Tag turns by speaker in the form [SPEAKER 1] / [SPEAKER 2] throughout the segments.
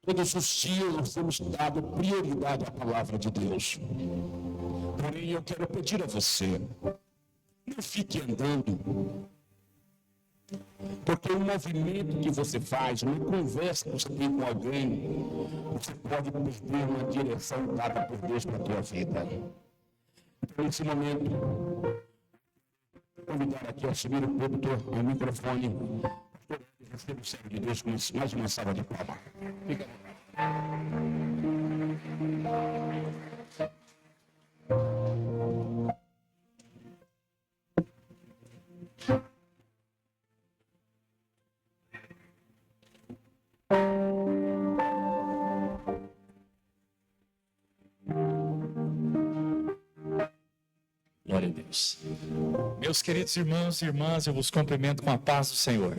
[SPEAKER 1] Todos os dias nós temos dado prioridade à palavra de Deus. Porém, eu quero pedir a você, não fique andando, porque o movimento que você faz, uma conversa que você tem com alguém, você pode perder uma direção dada por Deus para a tua vida. Então, nesse momento, vou convidar aqui a assumir o púlpito, ao microfone, receba o servo de Deus com mais uma salva de palmas. Fica à
[SPEAKER 2] Glória a Deus. Meus queridos irmãos e irmãs, eu vos cumprimento com a paz do Senhor.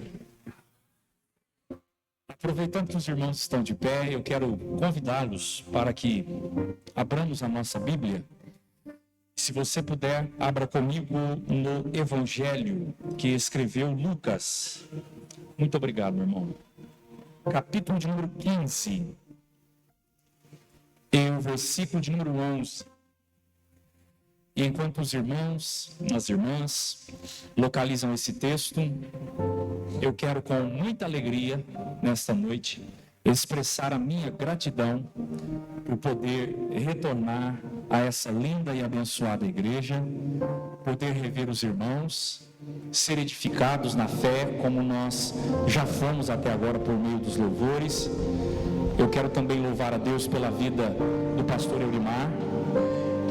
[SPEAKER 2] Aproveitando que os irmãos estão de pé, eu quero convidá-los para que abramos a nossa Bíblia. Se você puder, abra comigo no Evangelho que escreveu Lucas. Muito obrigado, meu irmão. Capítulo de número 15. E o versículo de número 11. E enquanto os irmãos, as irmãs, localizam esse texto, eu quero com muita alegria, nesta noite, expressar a minha gratidão por poder retornar a essa linda e abençoada igreja, poder rever os irmãos, ser edificados na fé, como nós já fomos até agora por meio dos louvores. Eu quero também louvar a Deus pela vida do pastor Eurimar.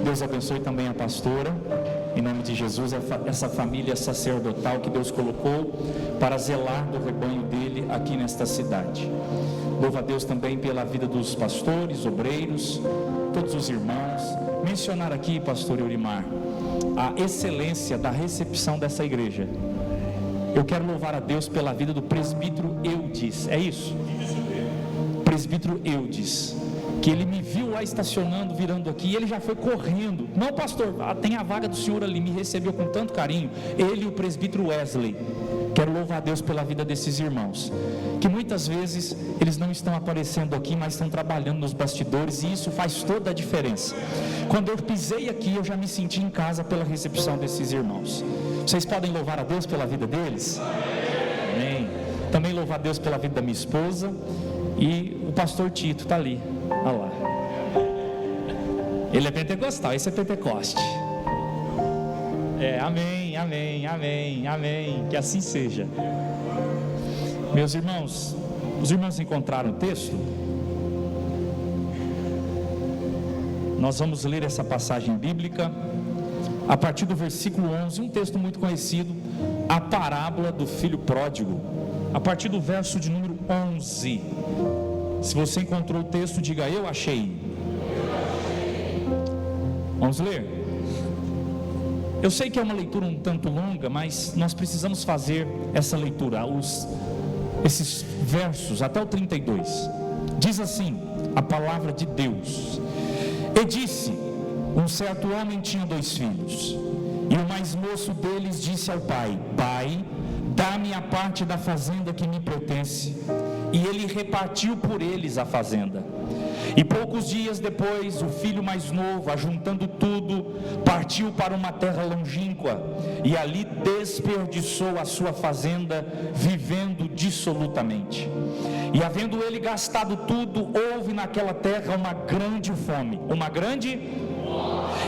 [SPEAKER 2] Deus abençoe também a pastora, em nome de Jesus, essa família sacerdotal que Deus colocou para zelar do rebanho dele aqui nesta cidade. Louvo a Deus também pela vida dos pastores, obreiros, todos os irmãos. Mencionar aqui, pastor Eurimar, a excelência da recepção dessa igreja. Eu quero louvar a Deus pela vida do presbítero Eudes, é isso? Presbítero Eudes, que ele me viu lá estacionando, virando aqui, e ele já foi correndo. Não, pastor, tem a vaga do senhor ali, me recebeu com tanto carinho. Ele e o presbítero Wesley. Quero louvar a Deus pela vida desses irmãos, que muitas vezes eles não estão aparecendo aqui, mas estão trabalhando nos bastidores, e isso faz toda a diferença. Quando eu pisei aqui, eu já me senti em casa pela recepção desses irmãos. Vocês podem louvar a Deus pela vida deles? Amém. Também louvar a Deus pela vida da minha esposa, e o pastor Tito está ali. Olha lá. Ele é pentecostal, esse é Pentecoste. Amém, amém, amém, amém. Que assim seja. Meus irmãos, os irmãos encontraram o texto? Nós vamos ler essa passagem bíblica a partir do versículo 11, um texto muito conhecido, a parábola do filho pródigo, a partir do verso de número 11. Se você encontrou o texto, diga: eu achei. Vamos ler? Eu sei que é uma leitura um tanto longa, mas nós precisamos fazer essa leitura, esses versos até o 32. Diz assim a palavra de Deus: E disse: um certo homem tinha 2 filhos, e o mais moço deles disse ao pai: Pai, dá-me a parte da fazenda que me pertence. E ele repartiu por eles a fazenda. E poucos dias depois, o filho mais novo, ajuntando tudo, partiu para uma terra longínqua, e ali desperdiçou a sua fazenda, vivendo dissolutamente. E havendo ele gastado tudo, houve naquela terra uma grande fome,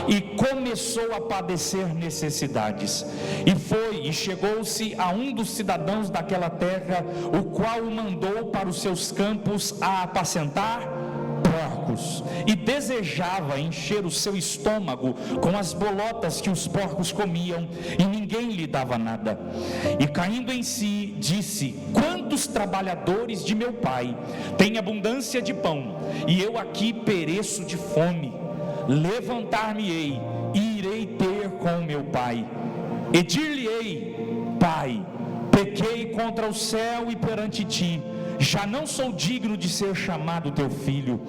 [SPEAKER 2] e começou a padecer necessidades. E foi e chegou-se a um dos cidadãos daquela terra, o qual o mandou para os seus campos a apacentar porcos, e desejava encher o seu estômago com as bolotas que os porcos comiam, e ninguém lhe dava nada. E caindo em si, disse: quantos trabalhadores de meu pai têm abundância de pão, e eu aqui pereço de fome. Levantar-me-ei e irei ter com meu pai, e dir-lhe-ei: Pai, pequei contra o céu e perante ti, já não sou digno de ser chamado teu filho,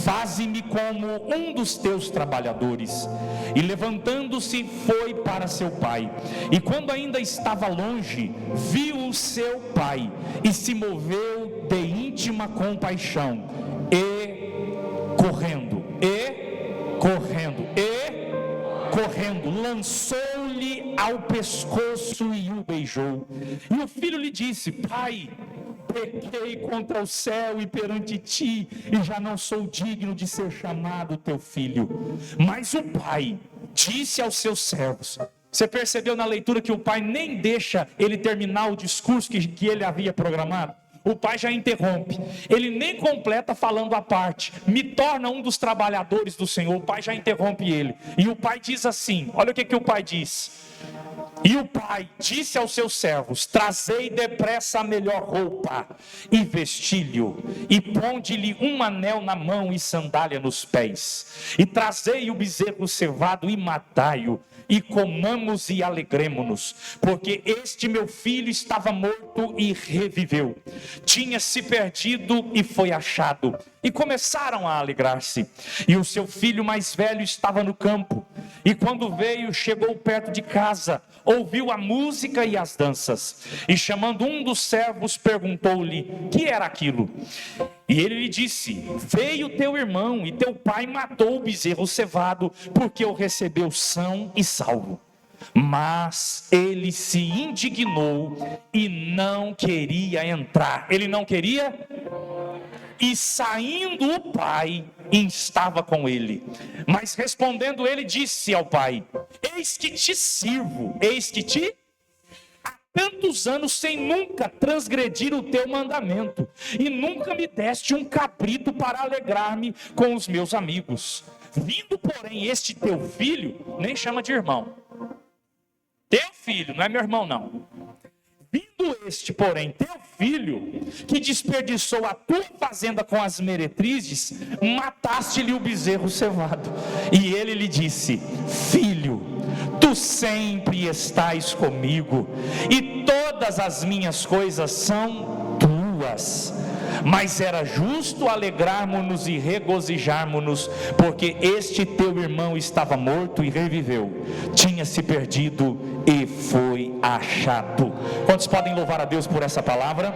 [SPEAKER 2] faze-me como um dos teus trabalhadores. E levantando-se foi para seu pai, e quando ainda estava longe, viu o seu pai, e se moveu de íntima compaixão, e correndo, lançou-lhe ao pescoço e o beijou. E o filho lhe disse: pai, pequei contra o céu e perante ti, e já não sou digno de ser chamado teu filho. Mas o pai disse aos seus servos. Você percebeu na leitura que o pai nem deixa ele terminar o discurso que ele havia programado? O pai já interrompe, ele nem completa falando a parte, me torna um dos trabalhadores do Senhor. O pai já interrompe ele, e o pai diz assim, olha o que o pai diz: e o pai disse aos seus servos: trazei depressa a melhor roupa e vestilho, e ponde-lhe um anel na mão e sandália nos pés, e trazei o bezerro cevado e matai-o, e comamos e alegremo-nos, porque este meu filho estava morto e reviveu, tinha se perdido e foi achado. E começaram a alegrar-se. E o seu filho mais velho estava no campo, e quando veio, chegou perto de casa, ouviu a música e as danças, e chamando um dos servos, perguntou-lhe: que era aquilo? E ele lhe disse: veio teu irmão, e teu pai matou o bezerro cevado, porque o recebeu são e salvo. Mas ele se indignou e não queria entrar. Ele não queria? E saindo o pai, estava com ele. Mas respondendo ele, disse ao pai: eis que te sirvo, eis que te... há tantos anos sem nunca transgredir o teu mandamento, e nunca me deste um cabrito para alegrar-me com os meus amigos. Vindo, porém, este teu filho, nem chama de irmão, teu filho, não é meu irmão não. Vindo este, porém, teu filho, que desperdiçou a tua fazenda com as meretrizes, mataste-lhe o bezerro cevado. E ele lhe disse: filho, tu sempre estás comigo, e todas as minhas coisas são tuas. Mas era justo alegrarmos-nos e regozijarmos-nos, porque este teu irmão estava morto e reviveu, tinha se perdido e foi achado. Quantos podem louvar a Deus por essa palavra?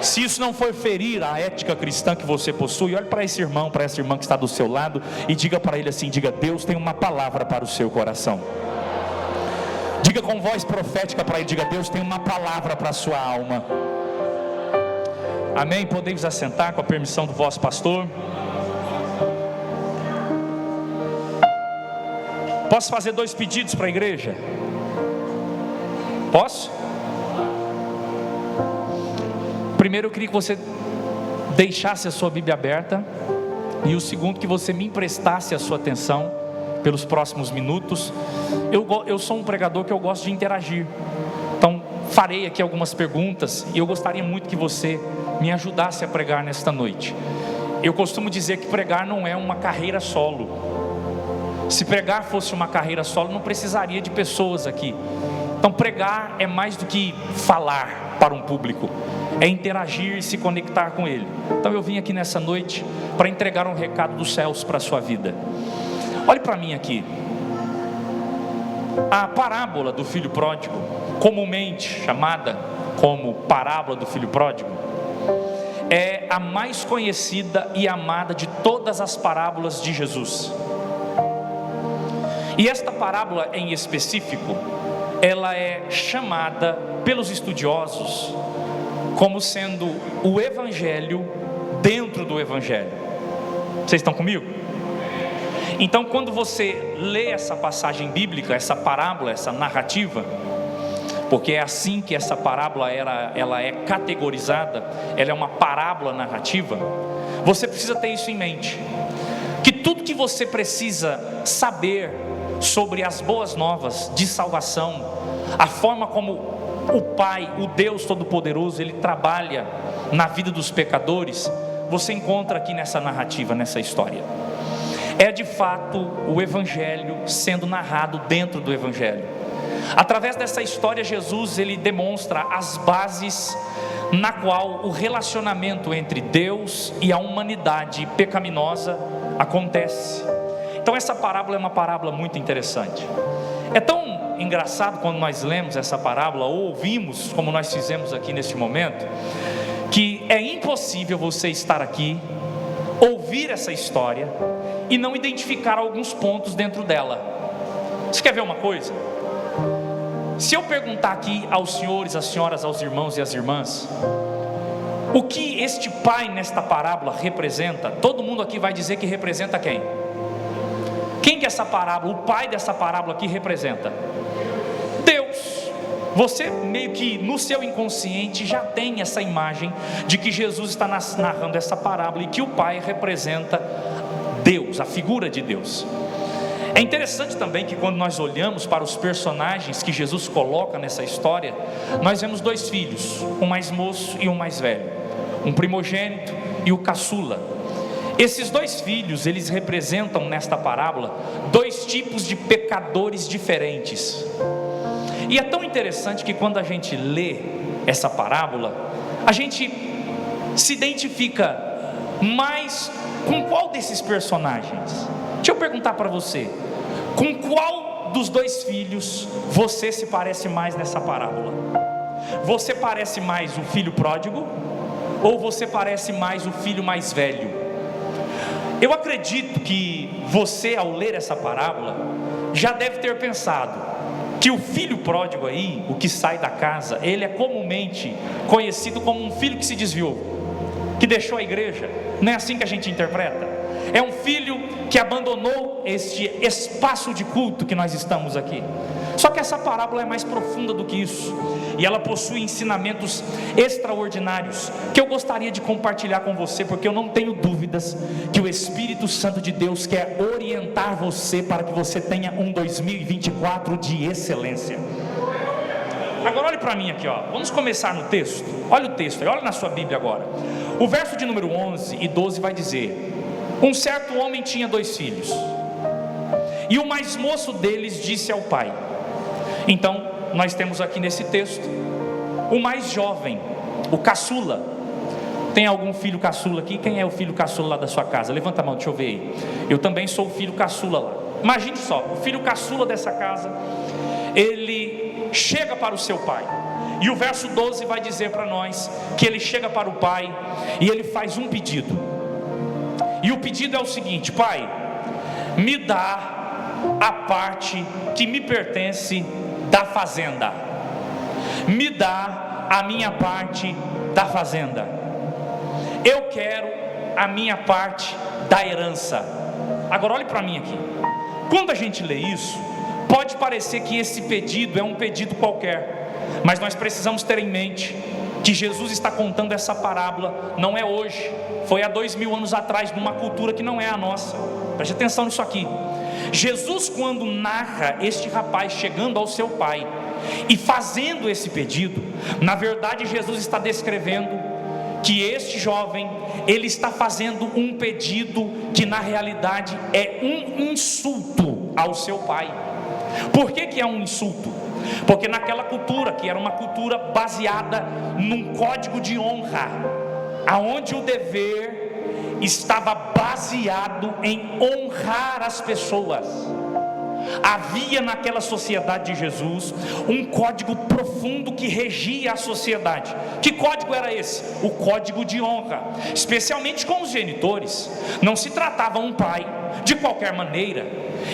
[SPEAKER 2] Se isso não for ferir a ética cristã que você possui, olhe para esse irmão, para essa irmã que está do seu lado, e diga para ele assim, diga: Deus tem uma palavra para o seu coração. Diga com voz profética para ele, diga: Deus tem uma palavra para a sua alma. Amém? Podemos assentar com a permissão do vosso pastor. Posso fazer 2 pedidos para a igreja? Posso? Primeiro, eu queria que você deixasse a sua Bíblia aberta, e o segundo, que você me emprestasse a sua atenção pelos próximos minutos. Eu sou um pregador que eu gosto de interagir, então farei aqui algumas perguntas, e eu gostaria muito que você me ajudasse a pregar nesta noite. Eu costumo dizer que pregar não é uma carreira solo. Se pregar fosse uma carreira solo, não precisaria de pessoas aqui. Então pregar é mais do que falar para um público, é interagir e se conectar com ele. Então eu vim aqui nessa noite para entregar um recado dos céus para a sua vida. Olhe para mim aqui. A parábola do filho pródigo, comumente chamada como parábola do filho pródigo, é a mais conhecida e amada de todas as parábolas de Jesus. E esta parábola em específico, ela é chamada pelos estudiosos como sendo o evangelho dentro do evangelho. Vocês estão comigo? Então, quando você lê essa passagem bíblica, essa parábola, essa narrativa, porque é assim que essa parábola ela é categorizada, ela é uma parábola narrativa, você precisa ter isso em mente, que tudo que você precisa saber sobre as boas novas de salvação, a forma como o Pai, o Deus Todo-Poderoso, Ele trabalha na vida dos pecadores, você encontra aqui nessa narrativa, nessa história. É de fato o Evangelho sendo narrado dentro do Evangelho. Através dessa história, Jesus ele demonstra as bases na qual o relacionamento entre Deus e a humanidade pecaminosa acontece. Então essa parábola é uma parábola muito interessante. É tão engraçado quando nós lemos essa parábola, ou ouvimos, como nós fizemos aqui neste momento, que é impossível você estar aqui, ouvir essa história e não identificar alguns pontos dentro dela. Você quer ver uma coisa? Se eu perguntar aqui aos senhores, às senhoras, aos irmãos e às irmãs, o que este pai nesta parábola representa, todo mundo aqui vai dizer que representa quem? Quem que essa parábola, o pai dessa parábola aqui representa? Deus. Você meio que no seu inconsciente já tem essa imagem de que Jesus está narrando essa parábola e que o pai representa Deus, a figura de Deus. É interessante também que quando nós olhamos para os personagens que Jesus coloca nessa história, nós vemos dois filhos, um mais moço e um mais velho, um primogênito e o caçula. Esses dois filhos, eles representam nesta parábola dois tipos de pecadores diferentes. E é tão interessante que quando a gente lê essa parábola, a gente se identifica mais com qual desses personagens? Deixa eu perguntar para você, com qual dos dois filhos você se parece mais nessa parábola? Você parece mais o filho pródigo ou você parece mais o filho mais velho? Eu acredito que você, ao ler essa parábola, já deve ter pensado que o filho pródigo aí, o que sai da casa, ele é comumente conhecido como um filho que se desviou, que deixou a igreja. Não é assim que a gente interpreta? É um filho que abandonou este espaço de culto que nós estamos aqui. Só que essa parábola é mais profunda do que isso, e ela possui ensinamentos extraordinários que eu gostaria de compartilhar com você, porque eu não tenho dúvidas que o Espírito Santo de Deus quer orientar você para que você tenha um 2024 de excelência. Agora olhe para mim aqui, ó. Vamos começar no texto. Olha o texto aí, olha na sua Bíblia agora. O verso de número 11 e 12 vai dizer: um certo homem tinha 2 filhos, e o mais moço deles disse ao pai. Então nós temos aqui nesse texto o mais jovem, o caçula. Tem algum filho caçula aqui? Quem é o filho caçula lá da sua casa? Levanta a mão, deixa eu ver aí. Eu também sou o filho caçula lá. Imagine só, o filho caçula dessa casa, ele chega para o seu pai, e o verso 12 vai dizer para nós que ele chega para o pai e ele faz um pedido. E o pedido é o seguinte: pai, me dá a parte que me pertence da fazenda. Me dá a minha parte da fazenda. Eu quero a minha parte da herança. Agora olhe para mim aqui. Quando a gente lê isso, pode parecer que esse pedido é um pedido qualquer, mas nós precisamos ter em mente que Jesus está contando essa parábola, não é hoje, foi há 2000 anos atrás, numa cultura que não é a nossa. Preste atenção nisso aqui. Jesus, quando narra este rapaz chegando ao seu pai e fazendo esse pedido, na verdade Jesus está descrevendo que este jovem, ele está fazendo um pedido que na realidade é um insulto ao seu pai. Por que é um insulto? Porque naquela cultura, que era uma cultura baseada num código de honra, aonde o dever estava baseado em honrar as pessoas, havia naquela sociedade de Jesus um código profundo que regia a sociedade. Que código era esse? O código de honra, especialmente com os genitores. Não se tratava um pai de qualquer maneira.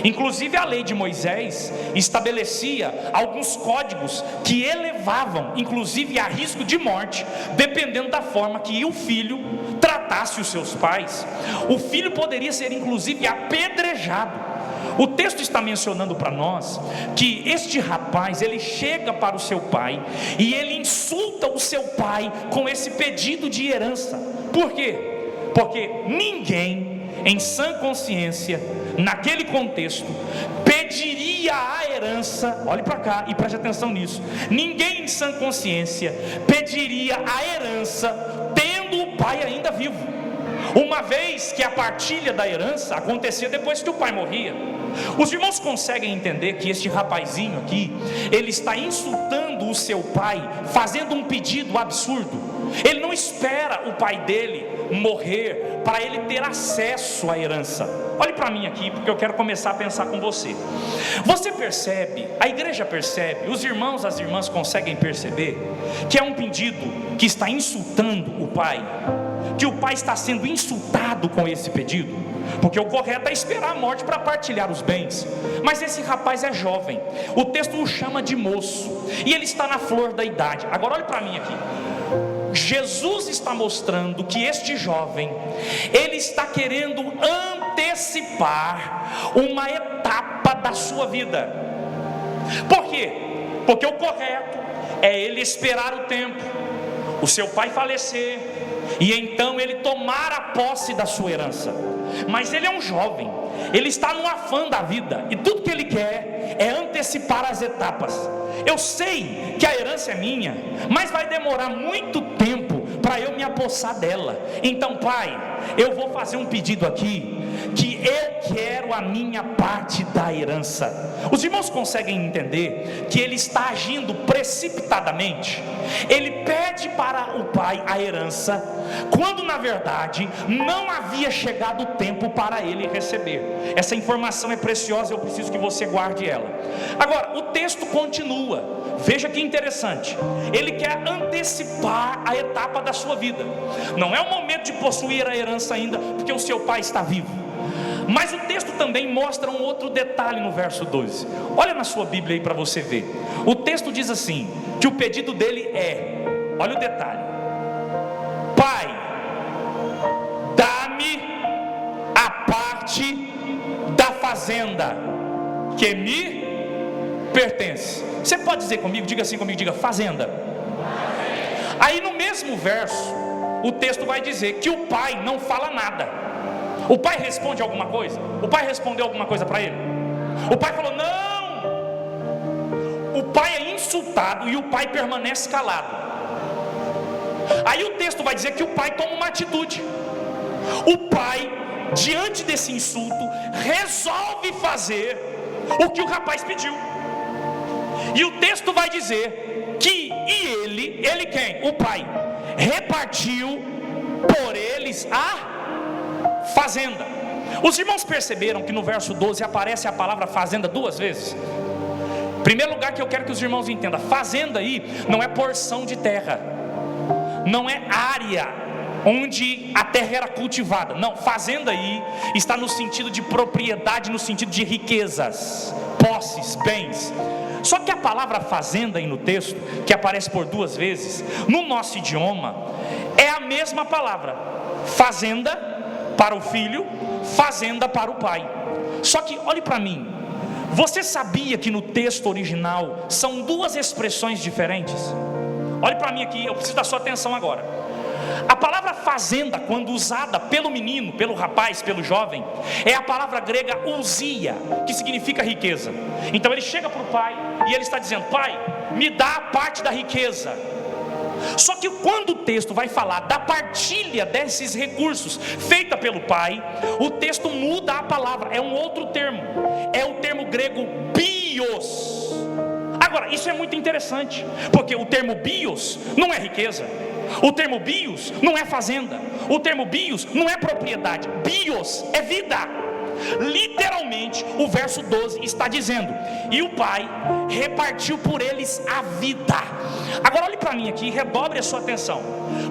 [SPEAKER 2] Inclusive a lei de Moisés estabelecia alguns códigos que elevavam, inclusive a risco de morte, dependendo da forma que o filho tratasse os seus pais. O filho poderia ser inclusive apedrejado. O texto está mencionando para nós que este rapaz, ele chega para o seu pai e ele insulta o seu pai com esse pedido de herança. Por quê? Porque ninguém em sã consciência, naquele contexto, pediria a herança. Olhe para cá e preste atenção nisso. Ninguém em sã consciência pediria a herança tendo o pai ainda vivo. uma vez que a partilha da herança acontecia depois que o pai morria. Os irmãos conseguem entender que este rapazinho aqui, ele está insultando o seu pai, fazendo um pedido absurdo. Ele não espera o pai dele morrer para ele ter acesso à herança. Olhe para mim aqui, porque eu quero começar a pensar com você. Você percebe, a igreja percebe, os irmãos, as irmãs conseguem perceber que é um pedido que está insultando o pai, que o pai está sendo insultado com esse pedido, porque o correto é esperar a morte para partilhar os bens. Mas esse rapaz é jovem, o texto o chama de moço, e ele está na flor da idade. Agora olhe para mim aqui. Jesus está mostrando que este jovem, ele está querendo antecipar uma etapa da sua vida. Por quê? Porque o correto é ele esperar o tempo, o seu pai falecer, e então ele tomar a posse da sua herança. Mas ele é um jovem, ele está no afã da vida, e tudo que ele quer é antecipar as etapas. Eu sei que a herança é minha, mas vai demorar muito tempo para eu me apossar dela. Então, pai, eu vou fazer um pedido aqui, que eu quero a minha parte da herança. Os irmãos conseguem entender que ele está agindo precipitadamente? Ele pede para o pai a herança, quando na verdade não havia chegado o tempo para ele receber. Essa informação é preciosa, eu preciso que você guarde ela. Agora, o texto continua, veja que interessante. Ele quer antecipar a etapa da sua vida. Não é o momento de possuir a herança ainda, porque o seu pai está vivo. Mas o texto também mostra um outro detalhe no verso 12. Olha na sua Bíblia aí para você ver. O texto diz assim, que o pedido dele é, olha o detalhe: pai, dá-me a parte da fazenda que me pertence. Você pode dizer comigo, diga assim comigo, diga fazenda. Aí no mesmo verso, o texto vai dizer que o pai não fala nada. O pai responde alguma coisa? O pai respondeu alguma coisa para ele? O pai falou não. O pai é insultado e o pai permanece calado. Aí o texto vai dizer que o pai toma uma atitude. O pai, diante desse insulto, resolve fazer o que o rapaz pediu. E o texto vai dizer que ele quem? O pai repartiu por eles a fazenda. Os irmãos perceberam que no verso 12 aparece a palavra fazenda duas vezes? Em primeiro lugar, que eu quero que os irmãos entendam, fazenda aí não é porção de terra, não é área onde a terra era cultivada. Não, fazenda aí está no sentido de propriedade, no sentido de riquezas, posses, bens. Só que a palavra fazenda aí no texto, que aparece por duas vezes, no nosso idioma, é a mesma palavra, fazenda para o filho, fazenda para o pai. Só que olhe para mim, você sabia que no texto original são duas expressões diferentes? Olhe para mim aqui, eu preciso da sua atenção agora. A palavra fazenda, quando usada pelo menino, pelo rapaz, pelo jovem, é a palavra grega ousia, que significa riqueza. Então ele chega para o pai e ele está dizendo: pai, me dá a parte da riqueza. Só que quando o texto vai falar da partilha desses recursos feita pelo pai, o texto muda a palavra, é um outro termo, é o termo grego bios. Agora, isso é muito interessante, porque o termo bios não é riqueza, o termo bios não é fazenda, o termo bios não é propriedade, bios é vida. Literalmente o verso 12 está dizendo: e o pai repartiu por eles a vida. Agora olhe para mim aqui e redobre a sua atenção.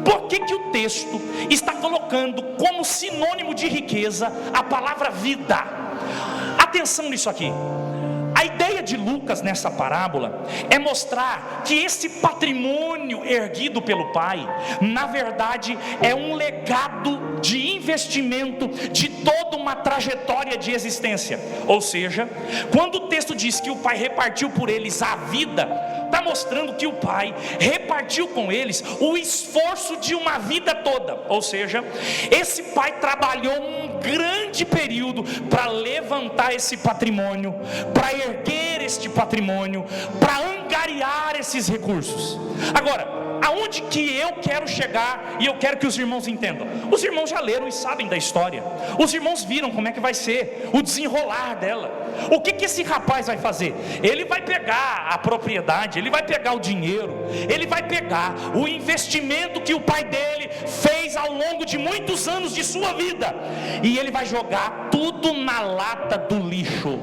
[SPEAKER 2] Por que o texto está colocando como sinônimo de riqueza a palavra vida? Atenção nisso aqui. A ideia de Lucas nessa parábola é mostrar que esse patrimônio erguido pelo pai, na verdade, é um legado de investimento de toda uma trajetória de existência. Ou seja, quando o texto diz que o pai repartiu por eles a vida, está mostrando que o pai repartiu com eles o esforço de uma vida toda. Ou seja, esse pai trabalhou um grande período para levantar esse patrimônio, para erguer este patrimônio, para angariar esses recursos. Agora, Aonde que eu quero chegar e eu quero que os irmãos entendam? Os irmãos já leram e sabem da história. Os irmãos viram como é que vai ser o desenrolar dela. O que esse rapaz vai fazer? Ele vai pegar a propriedade, ele vai pegar o dinheiro, ele vai pegar o investimento que o pai dele fez ao longo de muitos anos de sua vida, e ele vai jogar tudo na lata do lixo.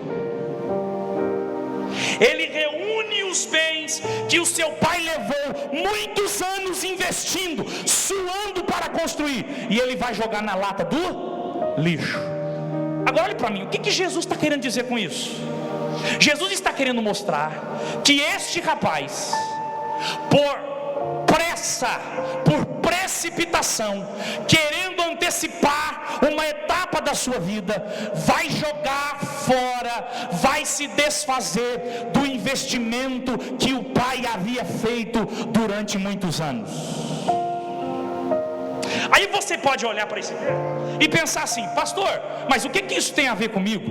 [SPEAKER 2] Ele reúne os bens que o seu pai levou muitos anos investindo, suando para construir, e ele vai jogar na lata do lixo. Agora olhe para mim, o que Jesus está querendo dizer com isso? Jesus está querendo mostrar que este rapaz, por pressa, por precipitação, querendo antecipar uma etapa da sua vida, vai jogar fora, vai se desfazer do investimento que o pai havia feito durante muitos anos. Aí você pode olhar para esse texto e pensar assim: pastor, mas o que isso tem a ver comigo?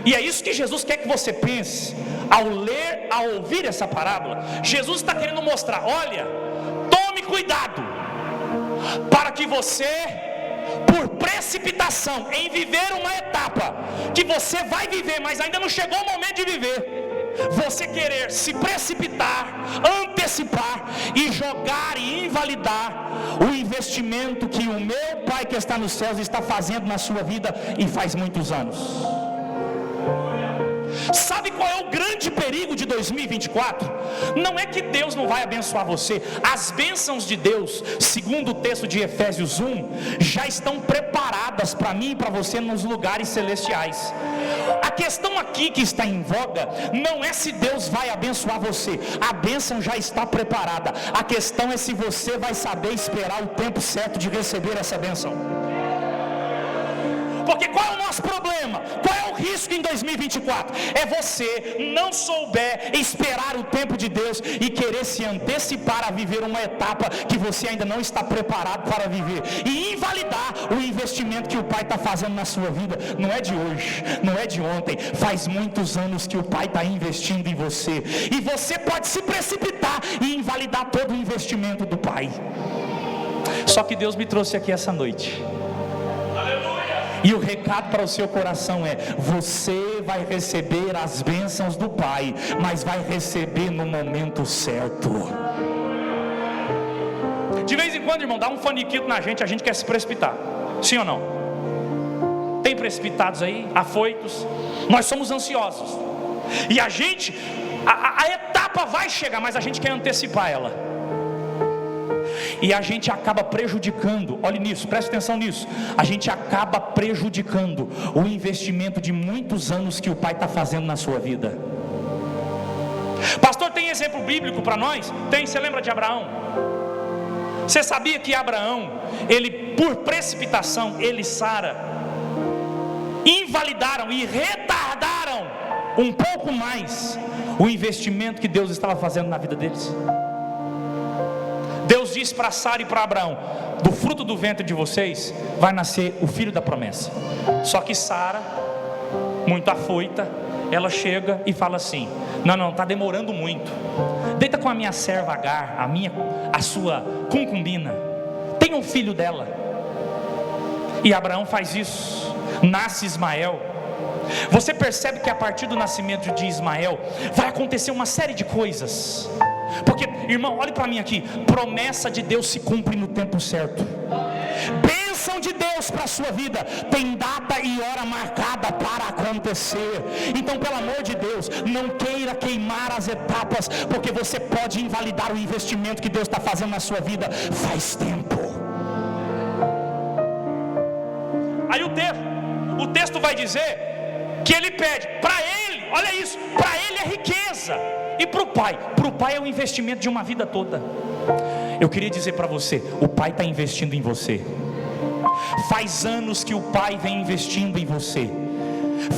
[SPEAKER 2] E é isso que Jesus quer que você pense ao ler, ao ouvir essa parábola. Jesus está querendo mostrar: olha, tome cuidado para que você, por precipitação em viver uma etapa que você vai viver, mas ainda não chegou o momento de viver, você querer se precipitar, antecipar e jogar e invalidar o investimento que o meu Pai que está nos céus está fazendo na sua vida e faz muitos anos. Sabe qual é o grande perigo de 2024? Não é que Deus não vai abençoar você. As bênçãos de Deus, segundo o texto de Efésios 1, já estão preparadas para mim e para você nos lugares celestiais. A questão aqui que está em voga não é se Deus vai abençoar você. A bênção já está preparada. A questão é se você vai saber esperar o tempo certo de receber essa bênção. Porque qual é o nosso problema? Qual é o risco em 2024? É você não souber esperar o tempo de Deus e querer se antecipar a viver uma etapa que você ainda não está preparado para viver, e invalidar o investimento que o Pai está fazendo na sua vida. Não é de hoje, não é de ontem, faz muitos anos que o Pai está investindo em você, e você pode se precipitar e invalidar todo o investimento do Pai. Só que Deus me trouxe aqui essa noite, e o recado para o seu coração é: você vai receber as bênçãos do Pai, mas vai receber no momento certo. De vez em quando, irmão, dá um faniquito na gente, a gente quer se precipitar. Sim ou não? Tem precipitados aí, afoitos. Nós somos ansiosos, e a gente, a etapa vai chegar, mas a gente quer antecipar ela, e a gente acaba prejudicando. Olhe nisso, preste atenção nisso. A gente acaba prejudicando o investimento de muitos anos que o Pai está fazendo na sua vida. Pastor, tem exemplo bíblico para nós? Tem. Você lembra de Abraão? Você sabia que Abraão, ele, por precipitação, ele e Sara invalidaram e retardaram um pouco mais o investimento que Deus estava fazendo na vida deles? Deus disse para Sara e para Abraão: do fruto do ventre de vocês vai nascer o filho da promessa. Só que Sara, muito afoita, ela chega e fala assim: não, está demorando muito. Deita com a minha serva Agar, a sua concubina, tem um filho dela. E Abraão faz isso, nasce Ismael. Você percebe que a partir do nascimento de Ismael vai acontecer uma série de coisas. Porque, irmão, olhe para mim aqui, promessa de Deus se cumpre no tempo certo. Bênção de Deus para a sua vida tem data e hora marcada para acontecer. Então, pelo amor de Deus, não queira queimar as etapas, porque você pode invalidar o investimento que Deus está fazendo na sua vida faz tempo. Aí o texto vai dizer que ele pede para ele, olha isso, para ele é riqueza, e para o pai é o investimento de uma vida toda. Eu queria dizer para você: o Pai está investindo em você. Faz anos que o Pai vem investindo em você.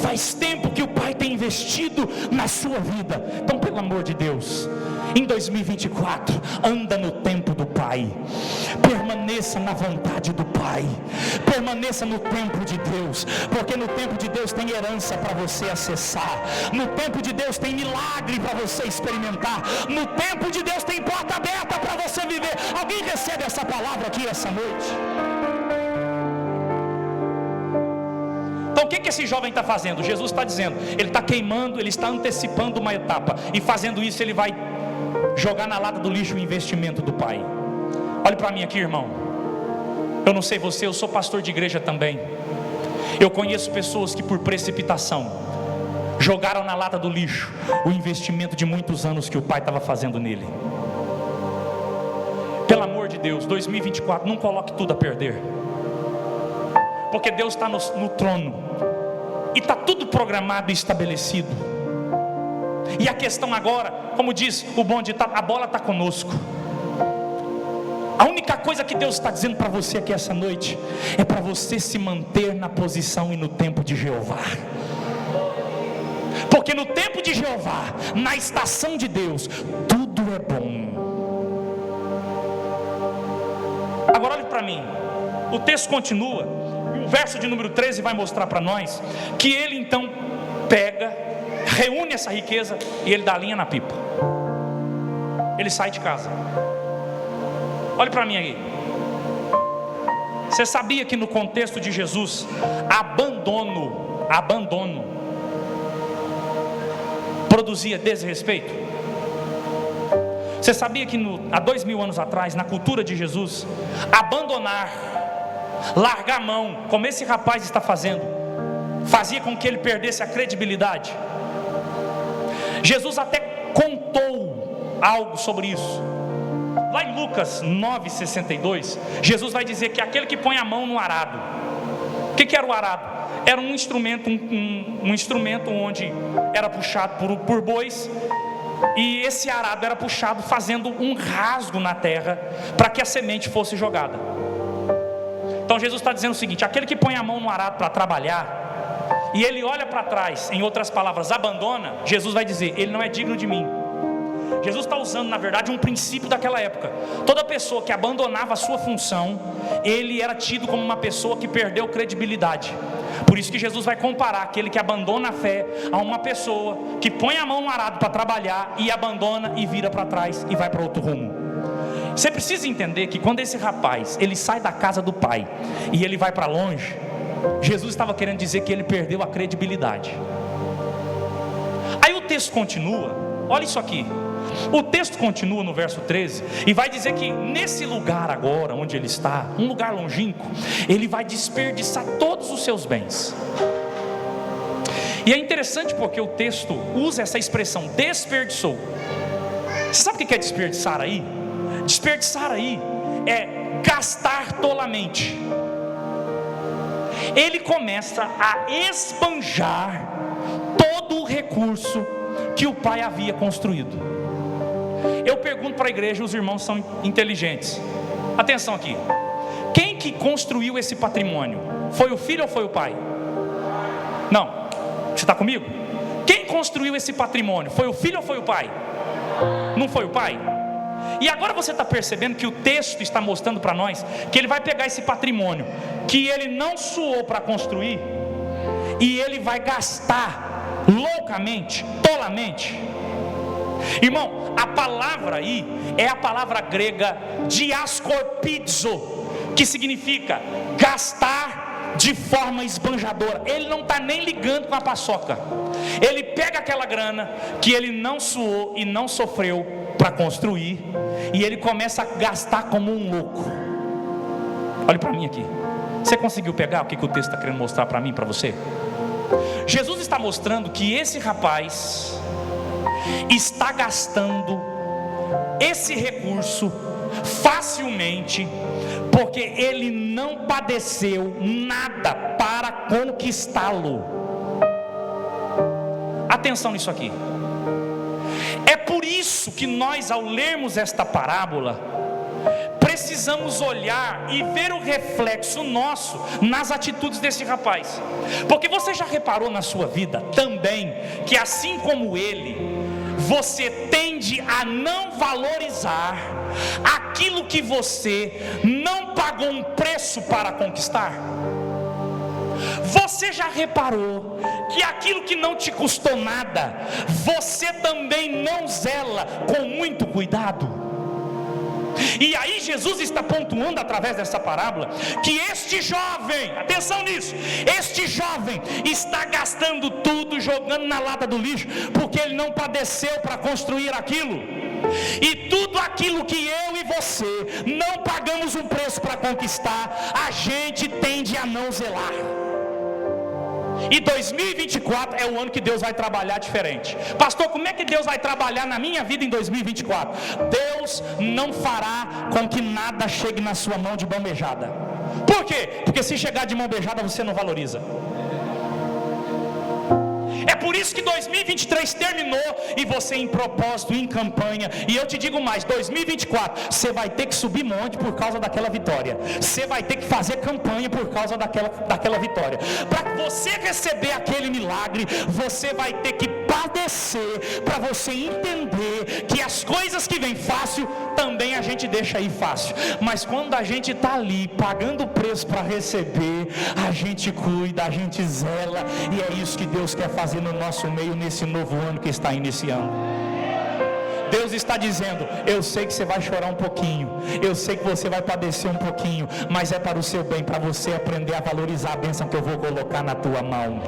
[SPEAKER 2] Faz tempo que o Pai tem investido na sua vida. Então, pelo amor de Deus, Em 2024, anda no tempo do Pai, permaneça na vontade do Pai, permaneça no tempo de Deus, porque no tempo de Deus tem herança para você acessar, no tempo de Deus tem milagre para você experimentar, no tempo de Deus tem porta aberta para você viver. Alguém recebe essa palavra aqui essa noite? Então o que esse jovem está fazendo? Jesus está dizendo, ele está queimando, ele está antecipando uma etapa, e fazendo isso ele vai jogar na lata do lixo o investimento do Pai. Olhe para mim aqui, irmão. Eu não sei você, eu sou pastor de igreja também. Eu conheço pessoas que por precipitação jogaram na lata do lixo o investimento de muitos anos que o Pai estava fazendo nele. Pelo amor de Deus, 2024, não coloque tudo a perder, porque Deus está no trono, e está tudo programado e estabelecido. E a questão agora, como diz o bom ditado, a bola está conosco. A única coisa que Deus está dizendo para você aqui essa noite é para você se manter na posição e no tempo de Jeová. Porque no tempo de Jeová, na estação de Deus, tudo é bom. Agora olhe para mim, o texto continua, e o verso de número 13 vai mostrar para nós que ele então pega, reúne essa riqueza e ele dá linha na pipa. Ele sai de casa. Olhe para mim aí. Você sabia que no contexto de Jesus, abandono produzia desrespeito? Você sabia que há 2000 anos atrás, na cultura de Jesus, abandonar, largar a mão, como esse rapaz está fazendo, fazia com que ele perdesse a credibilidade? Jesus até contou algo sobre isso. Lá em Lucas 9,62, Jesus vai dizer que aquele que põe a mão no arado. O que era o arado? Era um instrumento, um instrumento onde era puxado por bois, e esse arado era puxado fazendo um rasgo na terra para que a semente fosse jogada. Então Jesus está dizendo o seguinte: aquele que põe a mão no arado para trabalhar, e ele olha para trás, em outras palavras, abandona, Jesus vai dizer, ele não é digno de mim. Jesus está usando, na verdade, um princípio daquela época. Toda pessoa que abandonava a sua função, ele era tido como uma pessoa que perdeu credibilidade. Por isso que Jesus vai comparar aquele que abandona a fé a uma pessoa que põe a mão no arado para trabalhar e abandona e vira para trás e vai para outro rumo. Você precisa entender que quando esse rapaz, ele sai da casa do pai e ele vai para longe, Jesus estava querendo dizer que ele perdeu a credibilidade. Aí o texto continua, olha isso aqui. O texto continua no verso 13 e vai dizer que nesse lugar agora, onde ele está, um lugar longínquo, ele vai desperdiçar todos os seus bens. E é interessante porque o texto usa essa expressão, desperdiçou. Você sabe o que é desperdiçar aí? Desperdiçar aí é gastar tolamente. Ele começa a esbanjar todo o recurso que o pai havia construído. Eu pergunto para a igreja, os irmãos são inteligentes. Atenção aqui. Quem que construiu esse patrimônio? Foi o filho ou foi o pai? Não. Você está comigo? Quem construiu esse patrimônio? Foi o filho ou foi o pai? Não foi o pai? E agora você está percebendo que o texto está mostrando para nós que ele vai pegar esse patrimônio que ele não suou para construir e ele vai gastar loucamente, tolamente. Irmão, a palavra aí é a palavra grega diascorpizo, que significa gastar de forma esbanjadora. Ele não está nem ligando com a paçoca. Ele pega aquela grana que ele não suou e não sofreu para construir, e ele começa a gastar como um louco. Olhe para mim aqui. Você conseguiu pegar o que o texto está querendo mostrar para mim, para você? Jesus está mostrando que esse rapaz está gastando esse recurso facilmente, porque ele não padeceu nada para conquistá-lo. Atenção nisso aqui. É por isso que nós, ao lermos esta parábola, precisamos olhar e ver o reflexo nosso nas atitudes desse rapaz. Porque você já reparou na sua vida também que, assim como ele, você tende a não valorizar aquilo que você não pagou um preço para conquistar? Você já reparou que aquilo que não te custou nada, você também não zela com muito cuidado? E aí Jesus está pontuando através dessa parábola que este jovem, atenção nisso, este jovem está gastando tudo, jogando na lata do lixo, porque ele não padeceu para construir aquilo. E tudo aquilo que eu e você não pagamos um preço para conquistar, a gente tende a não zelar. E 2024 é o ano que Deus vai trabalhar diferente. Pastor, como é que Deus vai trabalhar na minha vida em 2024? Deus não fará com que nada chegue na sua mão de mão beijada. Por quê? Porque se chegar de mão beijada você não valoriza. É por isso que 2023 terminou e você em propósito, em campanha. E eu te digo mais, 2024 você vai ter que subir monte por causa daquela vitória. Você vai ter que fazer campanha por causa daquela vitória. Para você receber aquele milagre, você vai ter que padecer, para você entender que as coisas que vêm fácil, também a gente deixa ir fácil. Mas quando a gente está ali, pagando o preço para receber, a gente cuida, a gente zela. E é isso que Deus quer fazer no nosso meio nesse novo ano que está iniciando. Deus está dizendo: eu sei que você vai chorar um pouquinho, eu sei que você vai padecer um pouquinho, mas é para o seu bem, para você aprender a valorizar a bênção que eu vou colocar na tua mão.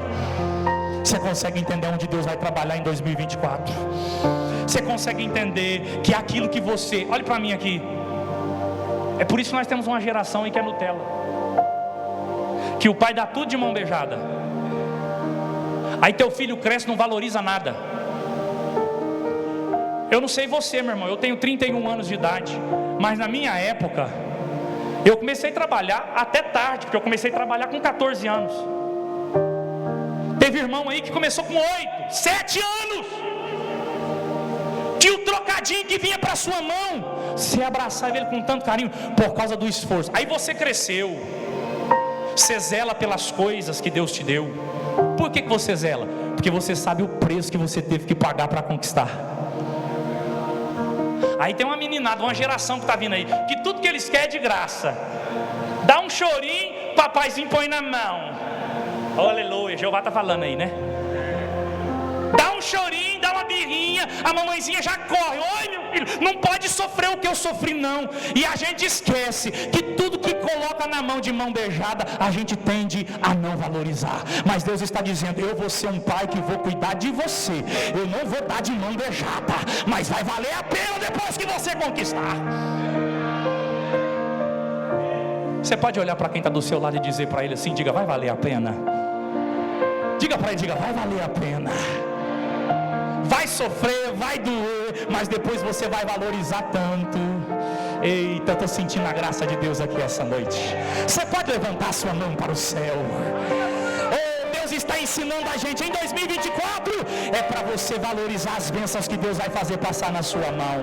[SPEAKER 2] Você consegue entender onde Deus vai trabalhar em 2024? Você consegue entender que aquilo que você... Olhe para mim aqui. É por isso que nós temos uma geração aí que é Nutella, que o pai dá tudo de mão beijada. Aí teu filho cresce e não valoriza nada. Eu não sei você, meu irmão, eu tenho 31 anos de idade, mas na minha época eu comecei a trabalhar até tarde, porque eu comecei a trabalhar com 14 anos. Teve irmão aí que começou com 8, 7 anos, que o trocadinho que vinha para sua mão, você abraçava ele com tanto carinho por causa do esforço. Aí você cresceu, você zela pelas coisas que Deus te deu. Por que você zela? Porque você sabe o preço que você teve que pagar para conquistar. Aí tem uma meninada, uma geração que está vindo aí, que tudo que eles querem é de graça. Dá um chorinho, papaizinho põe na mão. Oh, aleluia, Jeová está falando aí, né? Dá um chorinho, dá uma birrinha, a mamãezinha já corre. Oi, meu filho, não pode sofrer o que eu sofri não. E a gente esquece que tudo que coloca na mão de mão beijada, a gente tende a não valorizar. Mas Deus está dizendo: eu vou ser um pai que vou cuidar de você. Eu não vou dar de mão beijada, mas vai valer a pena depois que você conquistar. Você pode olhar para quem está do seu lado e dizer para ele assim: diga, vai valer a pena. Diga para ele, diga, vai valer a pena. Vai sofrer, vai doer, mas depois você vai valorizar tanto. Eita, estou sentindo a graça de Deus aqui essa noite. Você pode levantar sua mão para o céu. Oh, Deus está ensinando a gente em 2024. É para você valorizar as bênçãos que Deus vai fazer passar na sua mão.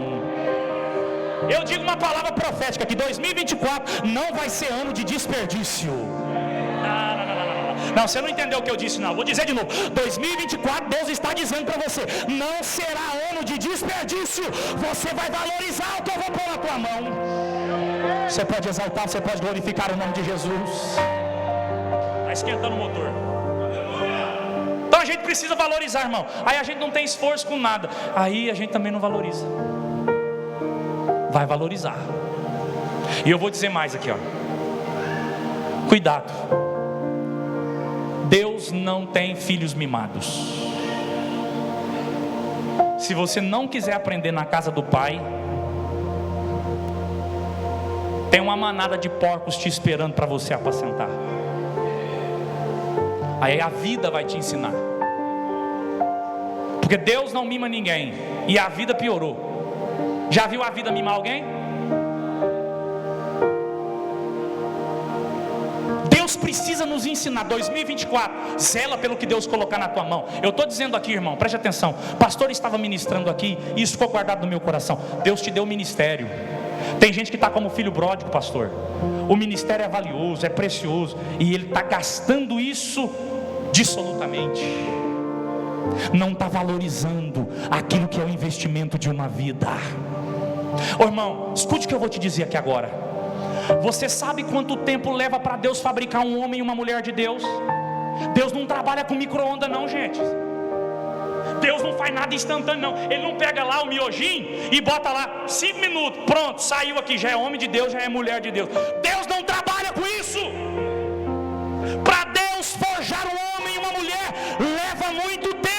[SPEAKER 2] Eu digo uma palavra profética, que 2024 não vai ser ano de desperdício. Não, você não entendeu o que eu disse não. Vou dizer de novo. 2024, Deus está dizendo para você: não será ano de desperdício. Você vai valorizar o que eu vou pôr na tua mão. Você pode exaltar, você pode glorificar o nome de Jesus. Está esquentando o motor. Então a gente precisa valorizar, irmão. Aí a gente não tem esforço com nada, aí a gente também não valoriza. Vai valorizar. E eu vou dizer mais aqui, ó. Cuidado. Deus não tem filhos mimados. Se você não quiser aprender na casa do Pai, tem uma manada de porcos te esperando para você apacentar. Aí a vida vai te ensinar. Porque Deus não mima ninguém, e a vida piorou. Já viu a vida mimar alguém? Deus precisa nos ensinar. 2024, zela pelo que Deus colocar na tua mão. Eu estou dizendo aqui, irmão, preste atenção. O pastor estava ministrando aqui, e isso ficou guardado no meu coração. Deus te deu ministério. Tem gente que está como filho pródigo, pastor. O ministério é valioso, é precioso, e ele está gastando isso dissolutamente. Não está valorizando aquilo que é o investimento de uma vida. Ô irmão, escute o que eu vou te dizer aqui agora. Você sabe quanto tempo leva para Deus fabricar um homem e uma mulher de Deus? Deus não trabalha com micro-ondas não, gente. Deus não faz nada instantâneo não. Ele não pega lá o miojinho e bota lá 5 minutos, pronto, saiu aqui, já é homem de Deus, já é mulher de Deus. Deus não trabalha com isso. Para Deus forjar um homem e uma mulher leva muito tempo.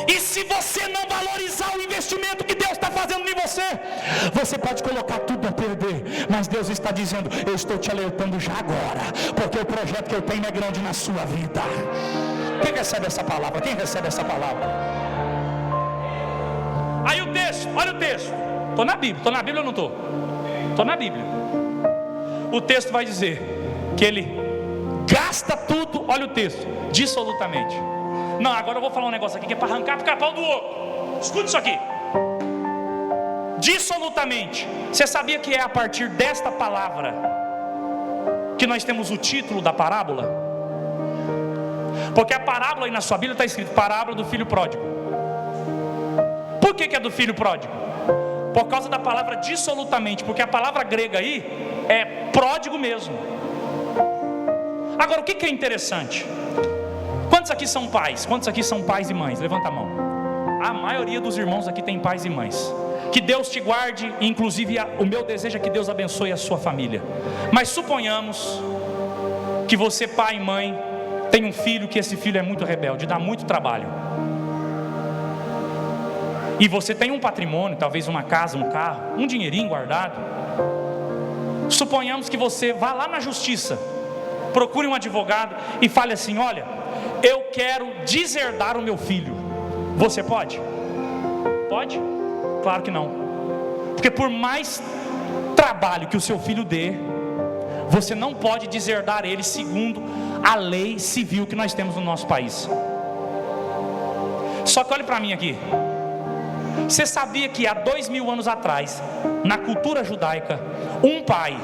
[SPEAKER 2] E se você não valorizar o investimento que Deus está fazendo em você, você pode colocar tudo a perder. Mas Deus está dizendo: eu estou te alertando já agora, porque o projeto que eu tenho é grande na sua vida. Quem recebe essa palavra? Quem recebe essa palavra? Aí o texto, olha o texto. Estou na Bíblia ou não estou? Estou na Bíblia. O texto vai dizer que ele gasta tudo, olha o texto, dissolutamente. Não, agora eu vou falar um negócio aqui que é para arrancar o pau do outro. Escute isso aqui. Dissolutamente. Você sabia que é a partir desta palavra que nós temos o título da parábola? Porque a parábola aí na sua Bíblia está escrito parábola do filho pródigo. Por que é do filho pródigo? Por causa da palavra dissolutamente. Porque a palavra grega aí é pródigo mesmo. Agora o que é interessante? Quantos aqui são pais? Quantos aqui são pais e mães? Levanta a mão. A maioria dos irmãos aqui tem pais e mães. Que Deus te guarde, inclusive o meu desejo é que Deus abençoe a sua família. Mas suponhamos que você, pai e mãe, tem um filho que esse filho é muito rebelde, dá muito trabalho. E você tem um patrimônio, talvez uma casa, um carro, um dinheirinho guardado. Suponhamos que você vá lá na justiça, procure um advogado e fale assim: olha, eu quero deserdar o meu filho. Você pode? Pode? Claro que não. Porque por mais trabalho que o seu filho dê, você não pode deserdar ele segundo a lei civil que nós temos no nosso país. Só que olhe para mim aqui. Você sabia que há 2000 anos atrás, na cultura judaica, um pai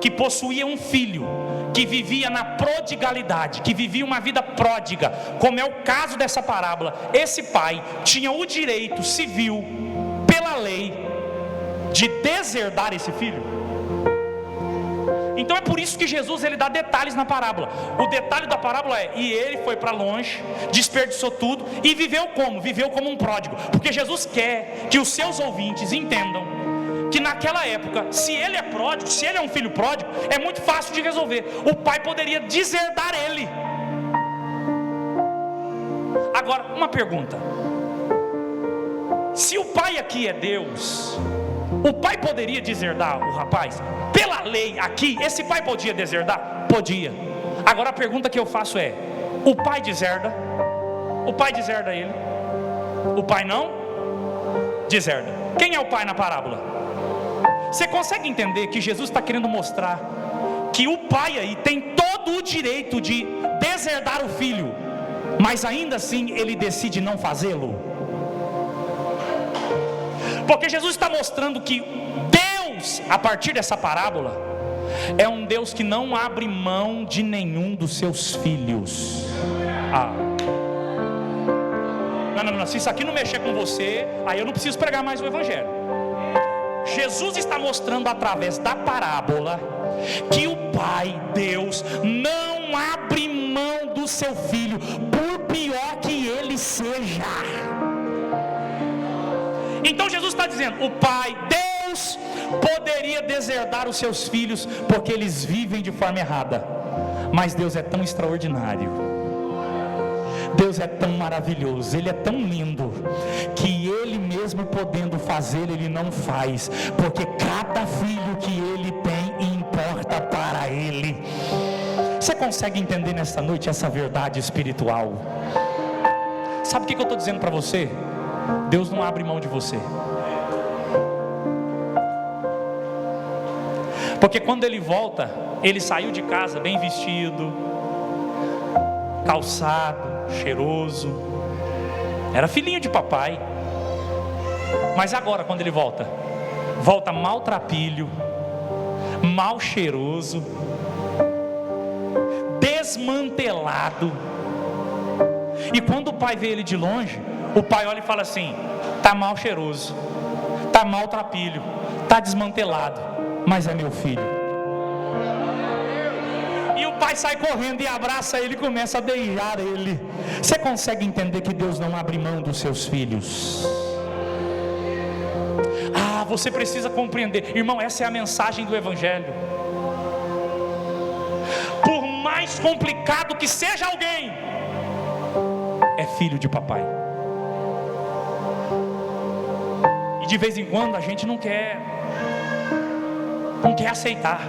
[SPEAKER 2] que possuía um filho que vivia na prodigalidade, que vivia uma vida pródiga, como é o caso dessa parábola, esse pai tinha o direito civil, pela lei, de deserdar esse filho. Então é por isso que Jesus ele dá detalhes na parábola. O detalhe da parábola é: e ele foi para longe, desperdiçou tudo e viveu como? Viveu como um pródigo. Porque Jesus quer que os seus ouvintes entendam que naquela época, se ele é pródigo, se ele é um filho pródigo, é muito fácil de resolver. O pai poderia deserdar ele. Agora, uma pergunta: se o pai aqui é Deus, o pai poderia deserdar o rapaz? Pela lei aqui, esse pai podia deserdar? Podia. Agora a pergunta que eu faço é: o pai deserda? O pai deserda ele? O pai não deserda. Quem é o pai na parábola? Você consegue entender que Jesus está querendo mostrar que o pai aí tem todo o direito de deserdar o filho, mas ainda assim ele decide não fazê-lo? Porque Jesus está mostrando que Deus, a partir dessa parábola, é um Deus que não abre mão de nenhum dos seus filhos. Não, se isso aqui não mexer com você, aí eu não preciso pregar mais o evangelho. Jesus está mostrando através da parábola que o Pai, Deus, não abre mão do seu filho, por pior que ele seja. Então Jesus está dizendo: o Pai, Deus, poderia deserdar os seus filhos porque eles vivem de forma errada. Mas Deus é tão extraordinário, Deus é tão maravilhoso, Ele é tão lindo, que Ele mesmo podendo fazer, Ele não faz, porque cada filho que Ele tem importa para Ele. Você consegue entender nesta noite essa verdade espiritual? Sabe o que eu estou dizendo para você? Deus não abre mão de você. Porque quando Ele volta, Ele saiu de casa bem vestido, calçado, cheiroso, era filhinho de papai. Mas agora quando ele volta maltrapilho, mal cheiroso, desmantelado. E quando o pai vê ele de longe, o pai olha e fala assim: está mal cheiroso, está maltrapilho, está desmantelado, mas é meu filho. E o pai sai correndo e abraça ele e começa a beijar ele. Você consegue entender que Deus não abre mão dos seus filhos? Você precisa compreender, irmão, essa é a mensagem do Evangelho. Por mais complicado que seja alguém, é filho de papai. E de vez em quando a gente não quer aceitar.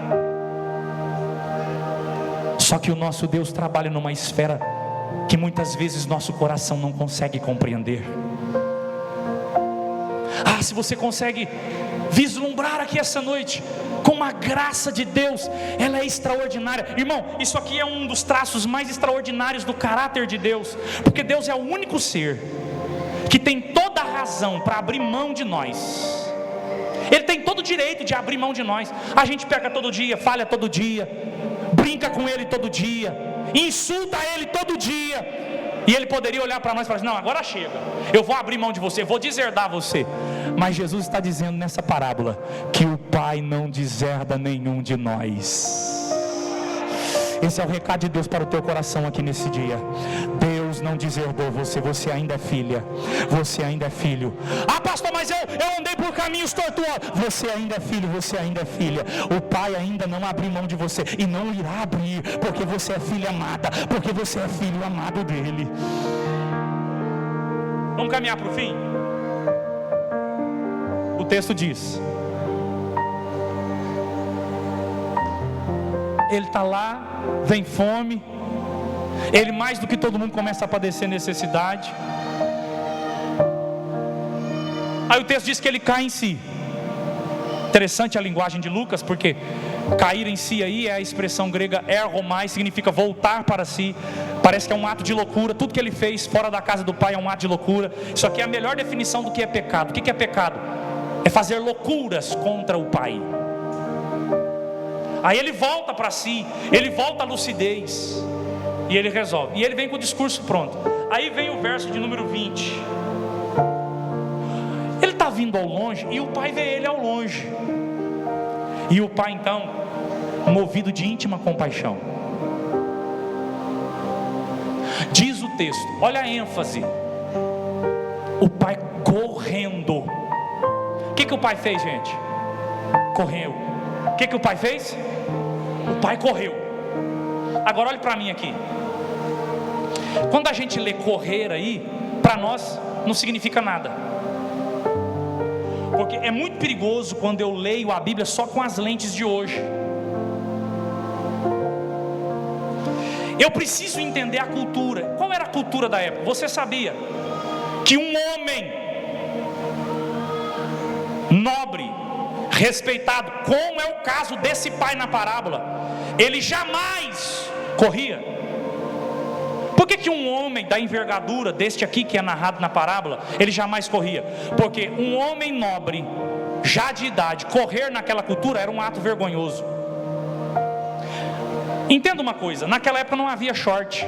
[SPEAKER 2] Só que o nosso Deus trabalha numa esfera que muitas vezes nosso coração não consegue compreender. Se você consegue vislumbrar aqui essa noite, com a graça de Deus, ela é extraordinária. Irmão, isso aqui é um dos traços mais extraordinários do caráter de Deus, porque Deus é o único ser que tem toda a razão para abrir mão de nós. Ele tem todo o direito de abrir mão de nós. A gente peca todo dia, falha todo dia, brinca com Ele todo dia, insulta Ele todo dia. E Ele poderia olhar para nós e falar assim: não, agora chega, eu vou abrir mão de você, vou deserdar você. Mas Jesus está dizendo nessa parábola que o Pai não deserda nenhum de nós. Esse é o recado de Deus para o teu coração aqui nesse dia. Deus não deserdou você, você ainda é filha, você ainda é filho. Pastor, mas eu andei por caminhos tortuosos. Você ainda é filho, você ainda é filha. O Pai ainda não abriu mão de você e não irá abrir, porque você é filha amada, porque você é filho amado dele. Vamos caminhar para o fim? O texto diz: ele está lá, vem fome, ele mais do que todo mundo começa a padecer necessidade. Aí o texto diz que ele cai em si. Interessante a linguagem de Lucas, porque cair em si aí é a expressão grega ergomai, significa voltar para si. Parece que é um ato de loucura. Tudo que ele fez fora da casa do pai é um ato de loucura. Isso aqui é a melhor definição do que é pecado. O que é pecado? É fazer loucuras contra o pai. Aí ele volta para si, ele volta à lucidez, e ele resolve, e ele vem com o discurso pronto. Aí vem o verso de número 20. Ele está vindo ao longe, e o pai vê ele ao longe. E o pai então, movido de íntima compaixão, diz o texto, olha a ênfase: o pai correndo. O que o pai fez, gente? Correu. O que o pai fez? O pai correu. Agora olhe para mim aqui. Quando a gente lê correr aí, para nós não significa nada, porque é muito perigoso quando eu leio a Bíblia só com as lentes de hoje. Eu preciso entender a cultura. Qual era a cultura da época? Você sabia que um homem nobre, respeitado, como é o caso desse pai na parábola, ele jamais corria? Por que um homem da envergadura deste aqui que é narrado na parábola, ele jamais corria? Porque um homem nobre, já de idade, correr naquela cultura era um ato vergonhoso. Entenda uma coisa, naquela época não havia short,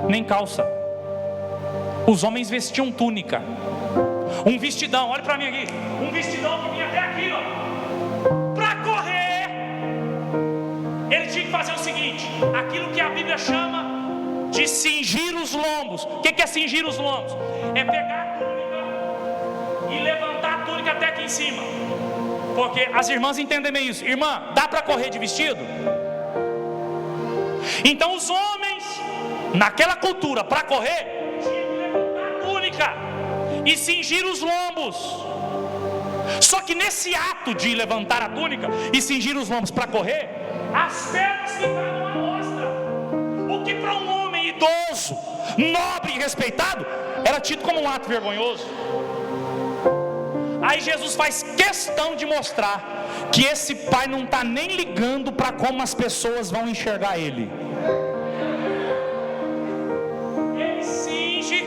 [SPEAKER 2] nem calça. Os homens vestiam túnica, um vestidão, olha para mim aqui, um vestidão que vinha até aqui, ó. Para correr, ele tinha que fazer o seguinte, aquilo que a Bíblia chama de cingir os lombos. O que é cingir os lombos? É pegar a túnica e levantar a túnica até aqui em cima. Porque as irmãs entendem bem isso. Irmã, dá para correr de vestido? Então os homens, naquela cultura, para correr, tinham que levantar a túnica e cingir os lombos. Só que nesse ato de levantar a túnica e cingir os lombos para correr, as pernas ficaram à mostra. O que para um homem idoso, nobre e respeitado, era tido como um ato vergonhoso. Aí Jesus faz questão de mostrar que esse pai não está nem ligando para como as pessoas vão enxergar ele. Ele cinge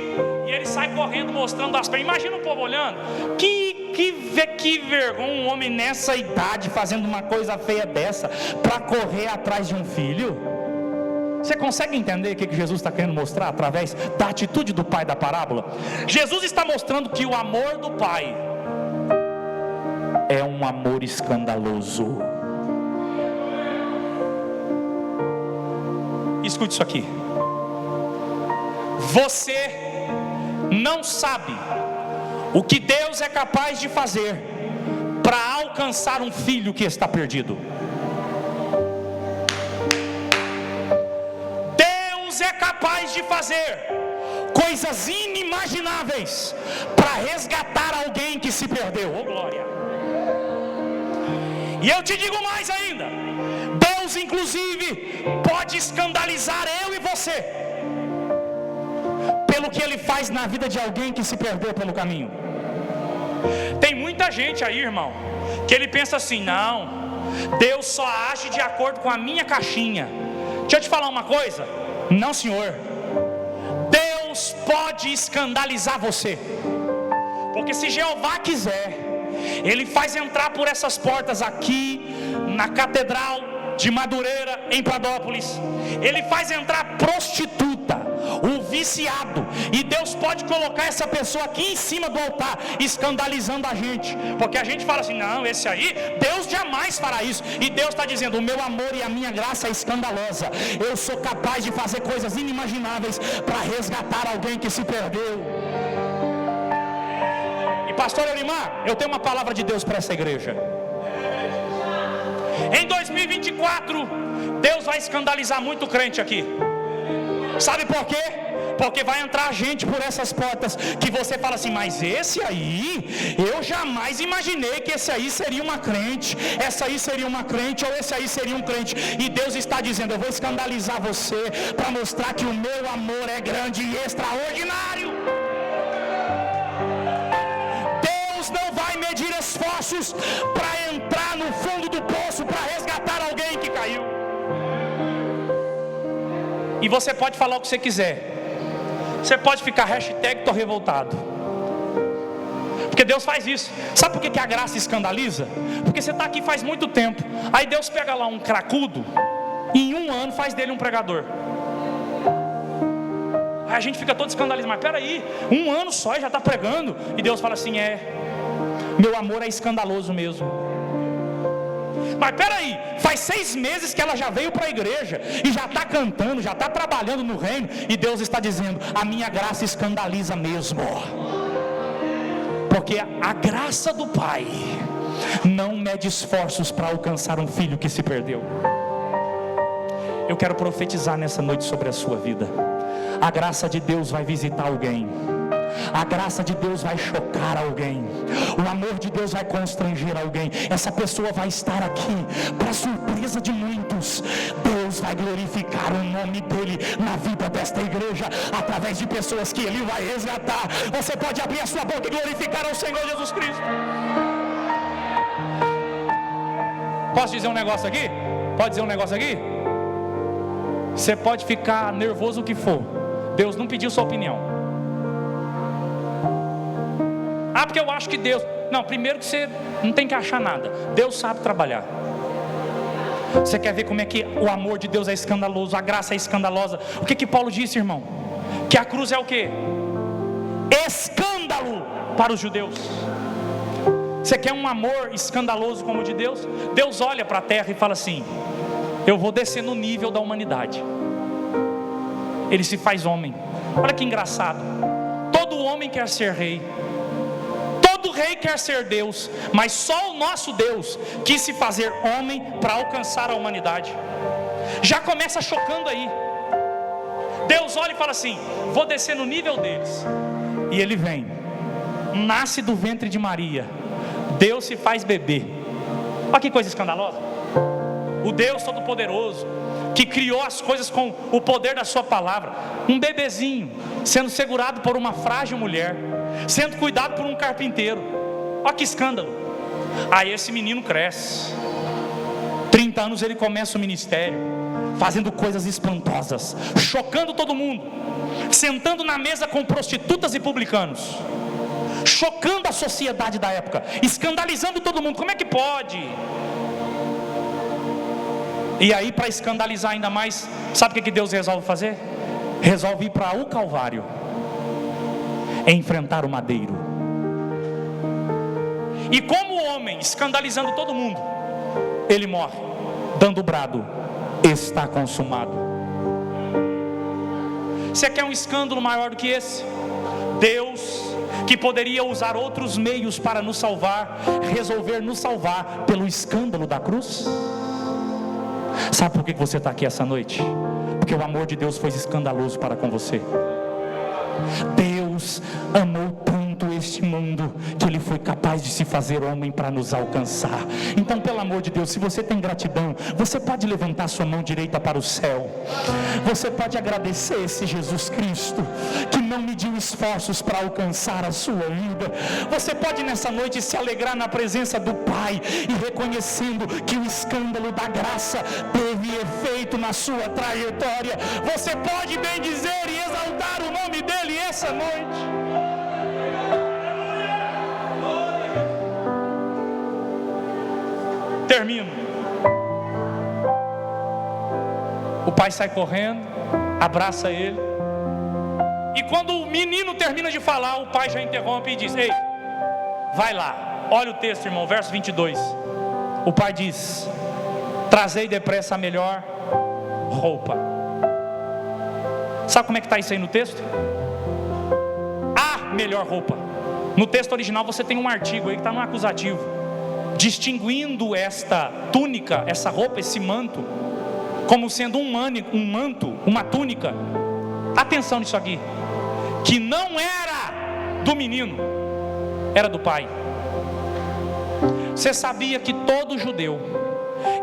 [SPEAKER 2] e ele sai correndo mostrando as pernas. Imagina o povo olhando. Que vergonha um homem nessa idade fazendo uma coisa feia dessa para correr atrás de um filho. Você consegue entender o que Jesus está querendo mostrar através da atitude do pai da parábola? Jesus está mostrando que o amor do pai é um amor escandaloso. Escute isso aqui. Você não sabe o que Deus é capaz de fazer para alcançar um filho que está perdido. Deus é capaz de fazer coisas inimagináveis para resgatar alguém que se perdeu. Oh, glória! E eu te digo mais ainda: Deus inclusive pode escandalizar eu e você pelo que Ele faz na vida de alguém que se perdeu pelo caminho. Tem muita gente aí, irmão, que ele pensa assim: não, Deus só age de acordo com a minha caixinha. Deixa eu te falar uma coisa: não, senhor. Deus pode escandalizar você, porque se Jeová quiser, Ele faz entrar por essas portas aqui na Catedral de Madureira, em Pradópolis. Ele faz entrar prostituta, o viciado, e Deus pode colocar essa pessoa aqui em cima do altar, escandalizando a gente, porque a gente fala assim: não, esse aí, Deus jamais fará isso. E Deus está dizendo: o meu amor e a minha graça é escandalosa. Eu sou capaz de fazer coisas inimagináveis para resgatar alguém que se perdeu. E pastor Eulimar, eu tenho uma palavra de Deus para essa igreja. Em 2024, Deus vai escandalizar muito crente aqui. Sabe por quê? Porque vai entrar gente por essas portas que você fala assim: mas esse aí, eu jamais imaginei que esse aí seria uma crente, essa aí seria uma crente, ou esse aí seria um crente. E Deus está dizendo: eu vou escandalizar você para mostrar que o meu amor é grande e extraordinário. Deus não vai medir esforços para entrar no fundo do poço para resgatar alguém que caiu. E você pode falar o que você quiser. Você pode ficar #tô revoltado, porque Deus faz isso. Sabe por que a graça escandaliza? Porque você está aqui faz muito tempo, aí Deus pega lá um cracudo e em um ano faz dele um pregador. Aí a gente fica todo escandalizado: mas peraí, um ano só e já está pregando. E Deus fala assim: meu amor é escandaloso mesmo. Mas peraí, faz 6 meses que ela já veio para a igreja e já está cantando, já está trabalhando no reino. E Deus está dizendo: a minha graça escandaliza mesmo. Porque a graça do Pai não mede esforços para alcançar um filho que se perdeu. Eu quero profetizar nessa noite sobre a sua vida. A graça de Deus vai visitar alguém. A graça de Deus vai chocar alguém. O amor de Deus vai constranger alguém. Essa pessoa vai estar aqui para surpresa de muitos. Deus vai glorificar o nome dele na vida desta igreja através de pessoas que ele vai resgatar. Você pode abrir a sua boca e glorificar ao Senhor Jesus Cristo. Posso dizer um negócio aqui? Pode dizer um negócio aqui? Você pode ficar nervoso o que for, Deus não pediu sua opinião. Porque eu acho que Deus... Não, primeiro que você não tem que achar nada. Deus sabe trabalhar. Você quer ver como é que o amor de Deus é escandaloso, a graça é escandalosa? O que Paulo disse, irmão? Que a cruz é o quê? Escândalo para os judeus. Você quer um amor escandaloso como o de Deus? Deus olha para a terra e fala assim: eu vou descer no nível da humanidade. Ele se faz homem. Olha que engraçado. Todo homem quer ser rei. Todo rei quer ser Deus, mas só o nosso Deus quis se fazer homem para alcançar a humanidade. Já começa chocando aí. Deus olha e fala assim: vou descer no nível deles. E ele vem, nasce do ventre de Maria. Deus se faz bebê. Olha que coisa escandalosa. O Deus Todo-Poderoso, que criou as coisas com o poder da sua palavra, um bebezinho sendo segurado por uma frágil mulher, sendo cuidado por um carpinteiro. Olha que escândalo. Aí esse menino cresce, 30 anos ele começa o ministério, fazendo coisas espantosas, chocando todo mundo, sentando na mesa com prostitutas e publicanos, chocando a sociedade da época, escandalizando todo mundo. Como é que pode? E aí, para escandalizar ainda mais, sabe o que Deus resolve fazer? Resolve ir para o Calvário, enfrentar o madeiro. E como o homem, escandalizando todo mundo, ele morre, dando o brado: está consumado. Você quer um escândalo maior do que esse? Deus, que poderia usar outros meios para nos salvar, resolver nos salvar pelo escândalo da cruz? Sabe por que você está aqui essa noite? Porque o amor de Deus foi escandaloso para com você. Deus amou tanto este mundo que Ele foi capaz de se fazer homem para nos alcançar. Então, pelo amor de Deus, se você tem gratidão, você pode levantar sua mão direita para o céu. Você pode agradecer esse Jesus Cristo que não mediu esforços para alcançar a sua vida. Você pode nessa noite se alegrar na presença do Pai e reconhecendo que o escândalo da graça teve efeito na sua trajetória. Você pode bem dizer e exaltar o nome dele essa noite. Termino. O pai sai correndo, abraça ele, e quando o menino termina de falar, o pai já interrompe e diz: ei, vai lá. Olha o texto, irmão, verso 22. O pai diz: trazei depressa a melhor roupa. Sabe como é que está isso aí no texto? A melhor roupa. No texto original você tem um artigo aí que está no acusativo, distinguindo esta túnica, essa roupa, esse manto, como sendo um manto, uma túnica. Atenção nisso aqui, que não era do menino, era do pai. Você sabia que todo judeu,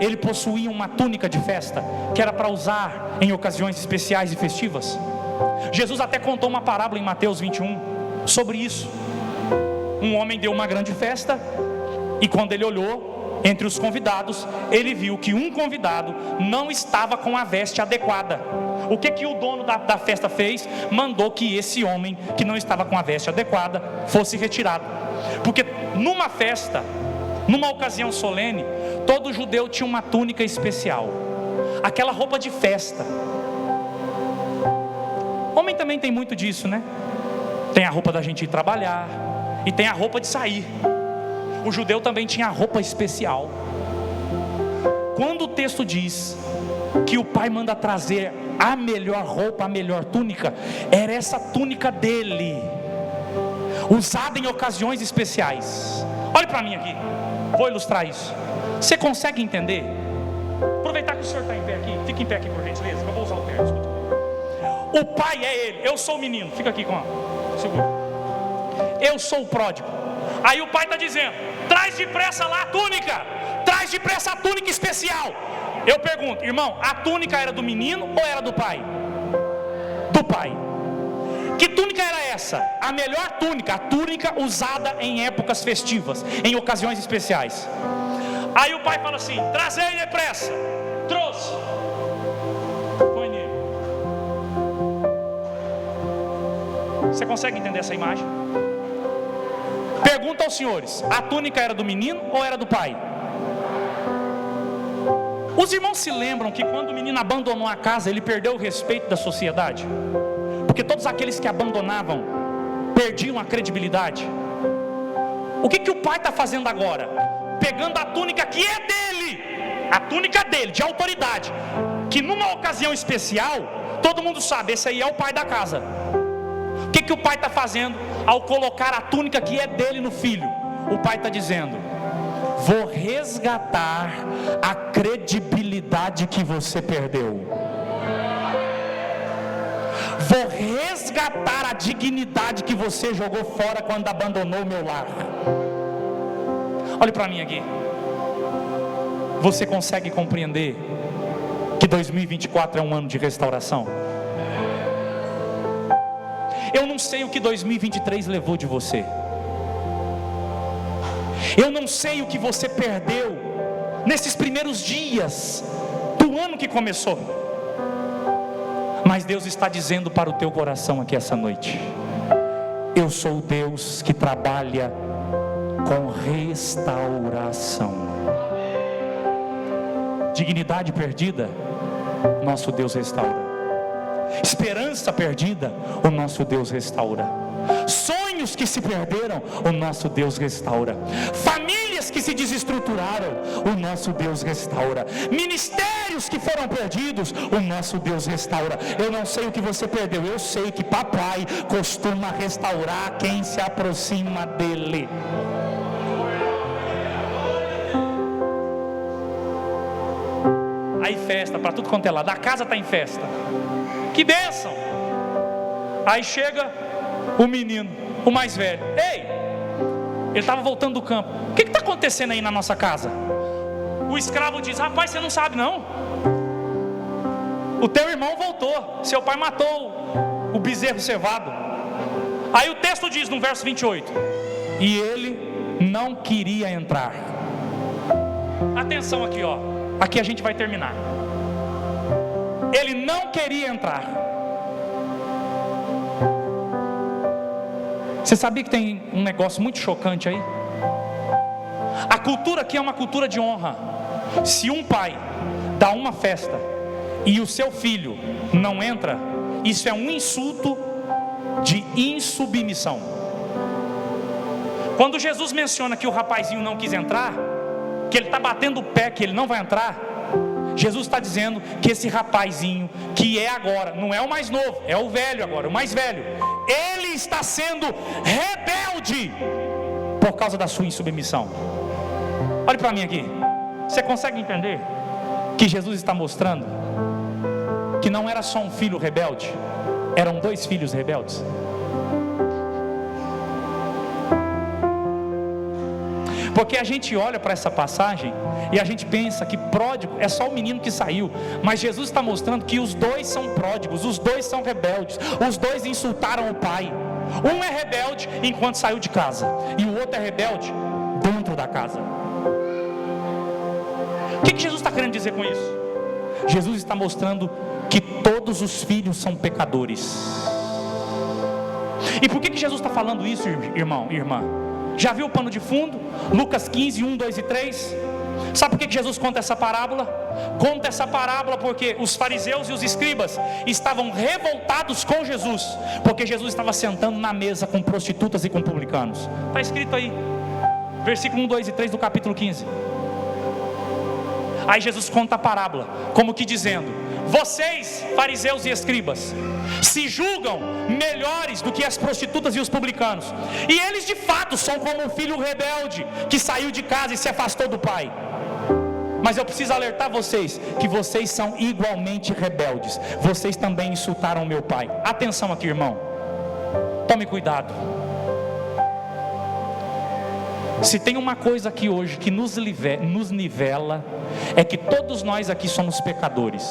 [SPEAKER 2] ele possuía uma túnica de festa, que era para usar em ocasiões especiais e festivas? Jesus até contou uma parábola em Mateus 21 sobre isso. Um homem deu uma grande festa, e quando ele olhou entre os convidados, ele viu que um convidado não estava com a veste adequada. O que o dono da festa fez? Mandou que esse homem que não estava com a veste adequada fosse retirado. Porque numa festa, numa ocasião solene, todo judeu tinha uma túnica especial, aquela roupa de festa. Homem também tem muito disso, né? Tem a roupa da gente ir trabalhar, e tem a roupa de sair. O judeu também tinha a roupa especial. Quando o texto diz que o pai manda trazer a melhor roupa, a melhor túnica, era essa túnica dele, usada em ocasiões especiais. Olhe para mim aqui, vou ilustrar isso. Você consegue entender? Aproveitar que o senhor está em pé aqui, fica em pé aqui por gentileza, que eu vou usar o terno. Escuta. O pai é ele, eu sou o menino, fica aqui com a segura. Eu sou o pródigo. Aí o pai está dizendo: traz depressa lá a túnica, traz depressa a túnica especial. Eu pergunto, irmão, a túnica era do menino ou era do pai? Do pai. Que túnica era essa? A melhor túnica, a túnica usada em épocas festivas, em ocasiões especiais. Aí o pai fala assim: trazei depressa. Trouxe. Põe nele. Você consegue entender essa imagem? Pergunta aos senhores: a túnica era do menino ou era do pai? Os irmãos se lembram que quando o menino abandonou a casa, ele perdeu o respeito da sociedade? Porque todos aqueles que abandonavam perdiam a credibilidade. O que o pai está fazendo agora? Pegando a túnica que é dele, a túnica dele, de autoridade, que numa ocasião especial, todo mundo sabe, esse aí é o pai da casa. O que o pai está fazendo ao colocar a túnica que é dele no filho? O pai está dizendo: vou resgatar a credibilidade que você perdeu. Vou resgatar a dignidade que você jogou fora quando abandonou o meu lar. Olhe para mim aqui. Você consegue compreender que 2024 é um ano de restauração? Eu não sei o que 2023 levou de você. Eu não sei o que você perdeu nesses primeiros dias do ano que começou. Mas Deus está dizendo para o teu coração aqui essa noite: eu sou o Deus que trabalha com restauração. Dignidade perdida, nosso Deus restaura. Esperança perdida, o nosso Deus restaura. Sonhos que se perderam, o nosso Deus restaura. Famílias que se desestruturaram, o nosso Deus restaura. Ministérios que foram perdidos, o nosso Deus restaura. Eu não sei o que você perdeu, eu sei que papai costuma restaurar quem se aproxima dele. Aí festa para tudo quanto é lado, a casa está em festa. Que bênção! Aí chega o menino, o mais velho. Ei, ele estava voltando do campo. O que está acontecendo aí na nossa casa? O escravo diz: rapaz, você não sabe não. O teu irmão voltou, seu pai matou o bezerro cevado. Aí o texto diz no verso 28: e ele não queria entrar. Atenção aqui, ó. Aqui a gente vai terminar. Ele não queria entrar. Você sabia que tem um negócio muito chocante aí? A cultura aqui é uma cultura de honra. Se um pai dá uma festa e o seu filho não entra, isso é um insulto de insubmissão. Quando Jesus menciona que o rapazinho não quis entrar, que ele está batendo o pé, que ele não vai entrar, Jesus está dizendo que esse rapazinho, que é agora, não é o mais novo, é o velho agora, o mais velho, ele está sendo rebelde por causa da sua insubmissão. Olhe para mim aqui. Você consegue entender que Jesus está mostrando que não era só um filho rebelde, eram dois filhos rebeldes? Porque a gente olha para essa passagem e a gente pensa que pródigo é só o menino que saiu, mas Jesus está mostrando que os dois são pródigos, os dois são rebeldes, os dois insultaram o pai. Um é rebelde enquanto saiu de casa, e o outro é rebelde dentro da casa. O que Jesus está querendo dizer com isso? Jesus está mostrando que todos os filhos são pecadores. E por que Jesus está falando isso, irmão e irmã? Já viu o pano de fundo? Lucas 15, 1, 2 e 3. Sabe por que Jesus conta essa parábola? Conta essa parábola porque os fariseus e os escribas estavam revoltados com Jesus, porque Jesus estava sentando na mesa com prostitutas e com publicanos. Está escrito aí, versículo 1, 2 e 3 do capítulo 15. Aí Jesus conta a parábola, como que dizendo: vocês, fariseus e escribas, se julgam melhores do que as prostitutas e os publicanos, e eles de fato são como um filho rebelde que saiu de casa e se afastou do pai. Mas eu preciso alertar vocês que vocês são igualmente rebeldes. Vocês também insultaram meu pai. Atenção aqui, irmão, tome cuidado. Se tem uma coisa aqui hoje que nos nivela, é que todos nós aqui somos pecadores.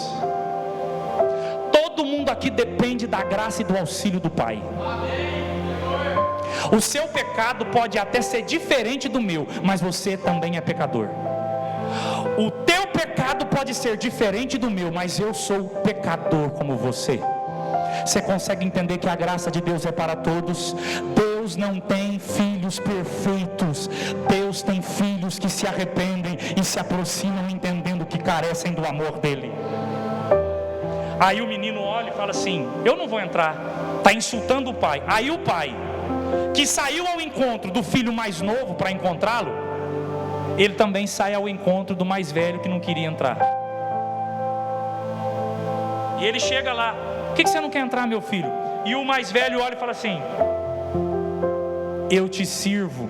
[SPEAKER 2] Todo mundo aqui depende da graça e do auxílio do Pai. O seu pecado pode até ser diferente do meu, mas você também é pecador. O teu pecado pode ser diferente do meu, mas eu sou pecador como você. Você consegue entender que a graça de Deus é para todos? Deus não tem filhos perfeitos. Deus tem filhos que se arrependem e se aproximam entendendo que carecem do amor dele. Aí o menino olha e fala assim: eu não vou entrar. Está insultando o pai. Aí o pai, que saiu ao encontro do filho mais novo para encontrá-lo, ele também sai ao encontro do mais velho que não queria entrar. E ele chega lá: por que você não quer entrar, meu filho? E o mais velho olha e fala assim: eu te sirvo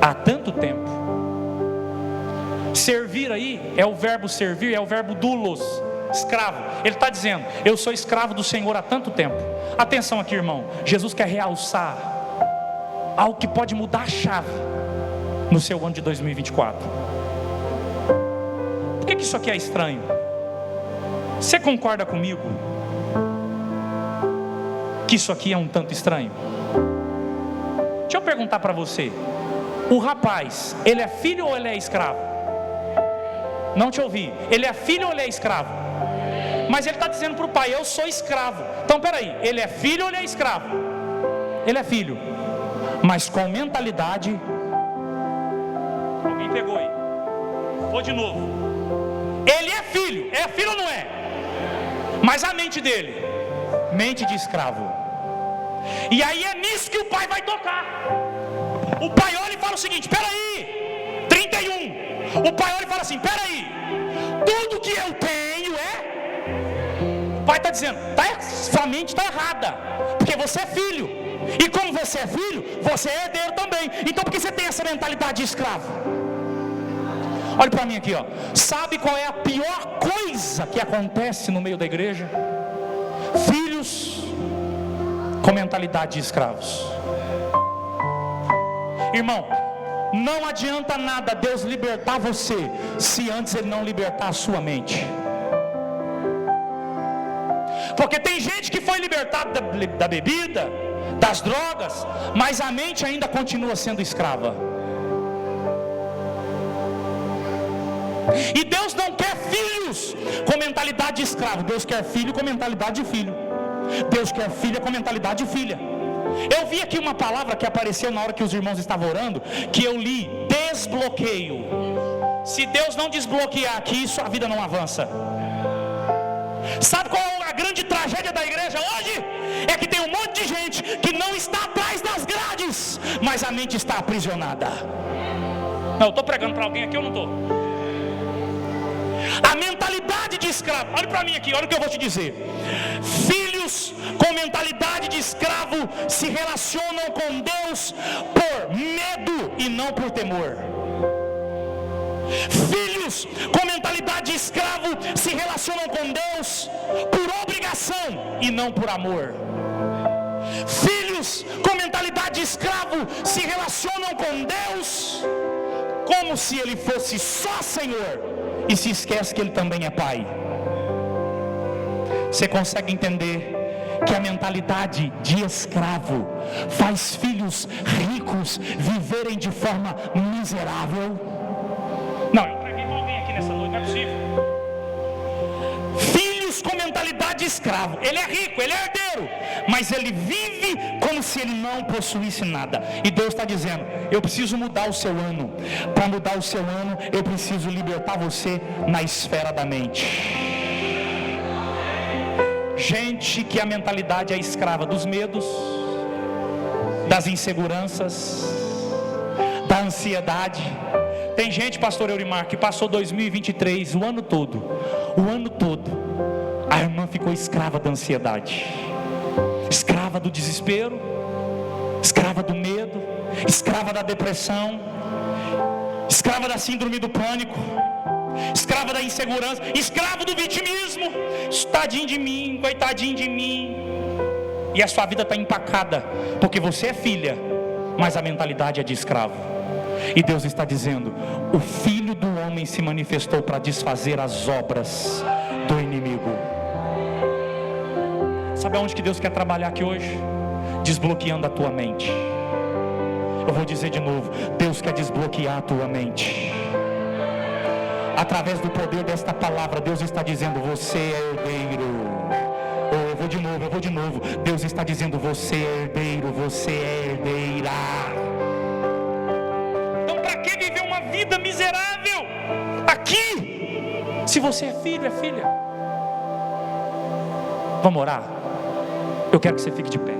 [SPEAKER 2] há tanto tempo. Servir aí é o verbo servir, é o verbo doulos, escravo. Ele está dizendo: eu sou escravo do Senhor há tanto tempo. Atenção aqui, irmão. Jesus quer realçar algo que pode mudar a chave no seu ano de 2024. Por que isso aqui é estranho? Você concorda comigo que isso aqui é um tanto estranho? Deixa eu perguntar para você: o rapaz, ele é filho ou ele é escravo? Não te ouvi. Ele é filho ou ele é escravo? Mas ele está dizendo para o pai: eu sou escravo. Então peraí, ele é filho ou ele é escravo? Ele é filho, mas com mentalidade. Alguém pegou aí? Vou de novo. Ele Mas a mente dele, mente de escravo. E aí é nisso que o pai vai tocar. O pai olha e fala o seguinte: peraí, 31. O pai olha e fala assim: peraí, tudo que eu tenho é... O pai está dizendo: sua mente está errada, porque você é filho. E como você é filho, você é herdeiro também. Então por que você tem essa mentalidade de escravo? Olha para mim aqui, ó. Sabe qual é a pior coisa que acontece no meio da igreja? Filhos com mentalidade de escravos. Irmão, não adianta nada Deus libertar você se antes Ele não libertar a sua mente. Porque tem gente que foi libertada da bebida, das drogas, mas a mente ainda continua sendo escrava. E Deus não quer filhos com mentalidade de escravo. Deus quer filho com mentalidade de filho. Deus quer filha com mentalidade de filha. Eu vi aqui uma palavra que apareceu na hora que os irmãos estavam orando, que eu li: desbloqueio. Se Deus não desbloquear aqui, sua vida não avança. Sabe qual é a grande tragédia da igreja hoje? É que tem um monte de gente que não está atrás das grades, mas a mente está aprisionada. Não, eu estou pregando para alguém aqui ou não estou? A mentalidade de escravo, olha para mim aqui, olha o que eu vou te dizer. Filhos com mentalidade de escravo se relacionam com Deus por medo e não por temor. Filhos com mentalidade de escravo se relacionam com Deus por obrigação e não por amor. Filhos com mentalidade de escravo se relacionam com Deus como se Ele fosse só Senhor e se esquece que Ele também é Pai. Você consegue entender que a mentalidade de escravo faz filhos ricos viverem de forma miserável? Não, eu preguei para alguém aqui nessa noite, não é possível. Filhos com mentalidade de escravo, ele é rico, ele é herdeiro, mas ele vive como se ele não possuísse nada. E Deus está dizendo: eu preciso mudar o seu ano. Para mudar o seu ano, eu preciso libertar você na esfera da mente. Gente que a mentalidade é escrava dos medos, das inseguranças, da ansiedade. Tem gente, pastor Eurimar, que passou 2023, o ano todo, a irmã ficou escrava da ansiedade, escrava do desespero, escrava do medo, escrava da depressão, escrava da síndrome do pânico, escrava da insegurança, escravo do vitimismo. Tadinho de mim, coitadinho de mim. E a sua vida está empacada, porque você é filha, mas a mentalidade é de escravo. E Deus está dizendo: o Filho do Homem se manifestou para desfazer as obras do inimigo. Sabe aonde que Deus quer trabalhar aqui hoje? Desbloqueando a tua mente. Eu vou dizer de novo: Deus quer desbloquear a tua mente. Através do poder desta palavra, Deus está dizendo: você é herdeiro. Eu vou de novo. Deus está dizendo: você é herdeiro, você é herdeira. Então para que viver uma vida miserável aqui, se você é filho, é filha? Vamos orar? Eu quero que você fique de pé.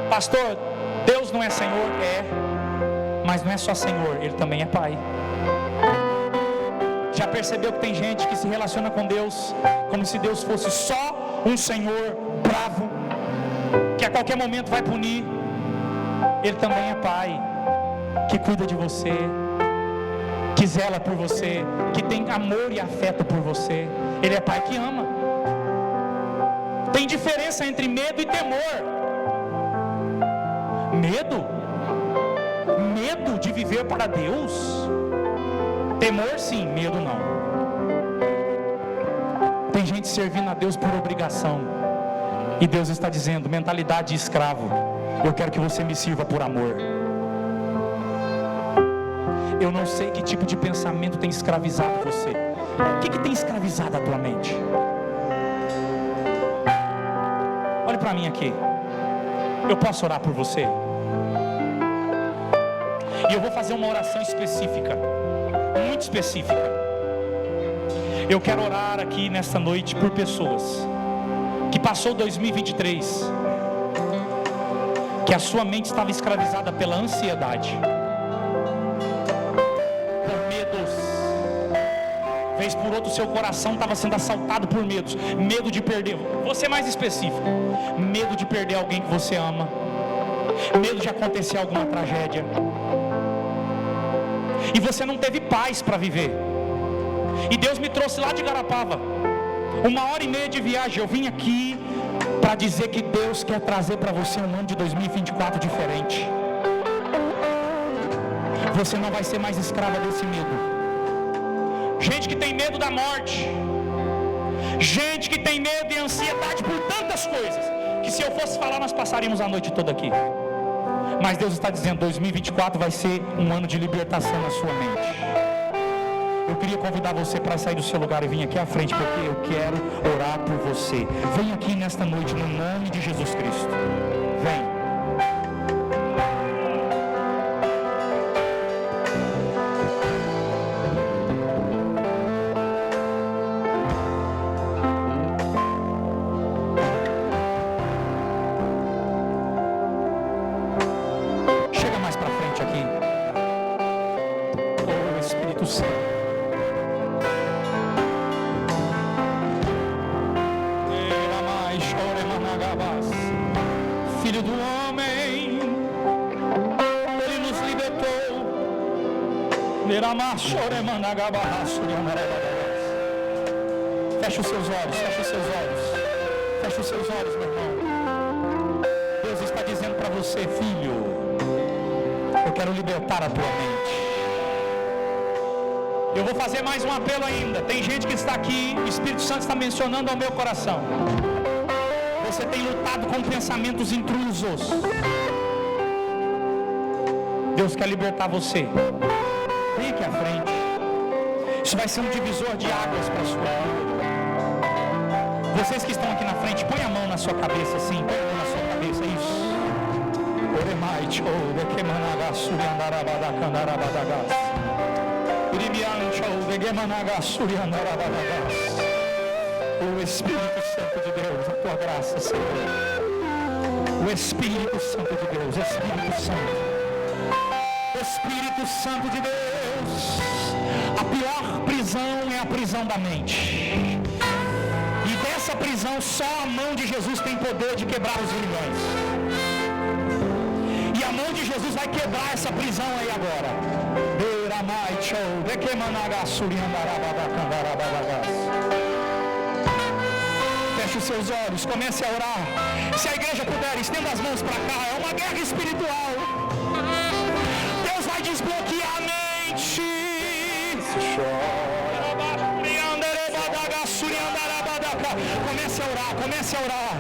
[SPEAKER 2] Pastor, Deus não é Senhor? É, mas não é só Senhor, Ele também é Pai. Já percebeu que tem gente que se relaciona com Deus como se Deus fosse só um Senhor bravo, que a qualquer momento vai punir? Ele também é Pai, que cuida de você, que zela por você, que tem amor e afeto por você. Ele é Pai que ama. Tem diferença entre medo e temor. Medo de viver para Deus. Temor sim, medo não. Tem gente servindo a Deus por obrigação, e Deus está dizendo: mentalidade de escravo, eu quero que você me sirva por amor. Eu não sei que tipo de pensamento tem escravizado você. O que tem escravizado a tua mente? Olhe para mim aqui. Eu posso orar por você? E eu vou fazer uma oração específica, muito específica. Eu quero orar aqui nesta noite por pessoas que passou 2023, que a sua mente estava escravizada pela ansiedade, por medos. Vez por outro, seu coração estava sendo assaltado por medos. Medo de perder, vou ser mais específico, medo de perder alguém que você ama, medo de acontecer alguma tragédia, e você não teve paz para viver. E Deus me trouxe lá de Garapava, 1h30 de viagem. Eu vim aqui para dizer que Deus quer trazer para você um ano de 2024 diferente. Você não vai ser mais escrava desse medo. Gente que tem medo da morte, gente que tem medo e ansiedade por tantas coisas, que se eu fosse falar nós passaríamos a noite toda aqui. Mas Deus está dizendo, 2024 vai ser um ano de libertação na sua mente. Eu queria convidar você para sair do seu lugar e vir aqui à frente, porque eu quero orar por você. Vem aqui nesta noite, no nome de Jesus Cristo. Vem. Chega mais para frente aqui. Oh, Espírito Santo. Filho do homem, Ele nos libertou. Fecha os seus olhos, fecha os seus olhos, fecha os seus olhos, meu irmão. Deus está dizendo para você, filho, eu quero libertar a tua mente. Eu vou fazer mais um apelo ainda. Tem gente que está aqui, o Espírito Santo está mencionando ao meu coração. Você tem lutado com pensamentos intrusos. Deus quer libertar você. Vem aqui à frente. Isso vai ser um divisor de águas para a sua vida. Vocês que estão aqui na frente, põe a mão na sua cabeça assim. Põe a mão na sua cabeça, isso. O Espírito Santo de Deus, a tua graça, Senhor. O Espírito Santo de Deus, Espírito Santo. Espírito Santo de Deus. A pior prisão é a prisão da mente. E dessa prisão só a mão de Jesus tem poder de quebrar os grilhões. E a mão de Jesus vai quebrar essa prisão aí agora. Feche os seus olhos, comece a orar. Se a igreja puder, estenda as mãos para cá. É uma guerra espiritual. Deus vai desbloquear a mente. Comece a orar, comece a orar.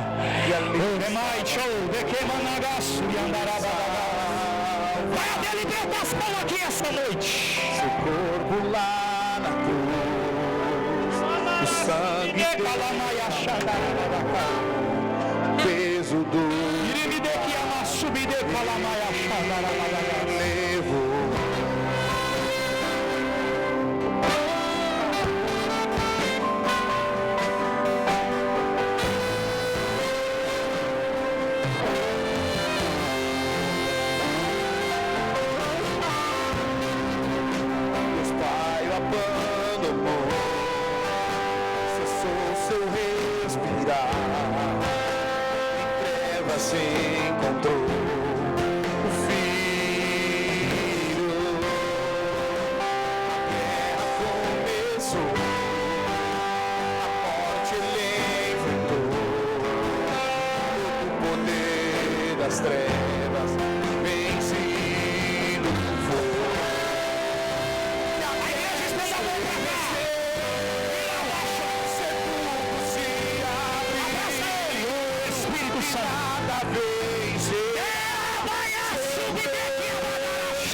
[SPEAKER 2] Vai haver libertação aqui essa noite.
[SPEAKER 3] Seu corpo lá na cruz, o sangue peso do levou. Deus Pai o abandonou, cessou seu respirar, em trevas se encontrou o Filho. A guerra começou, a morte ele enfrentou, o poder das trevas vencido foi. A igreja está da mão pra cá.
[SPEAKER 2] Espírito Santo.
[SPEAKER 3] Cada vez
[SPEAKER 2] Vai a subir aqui a autoridade.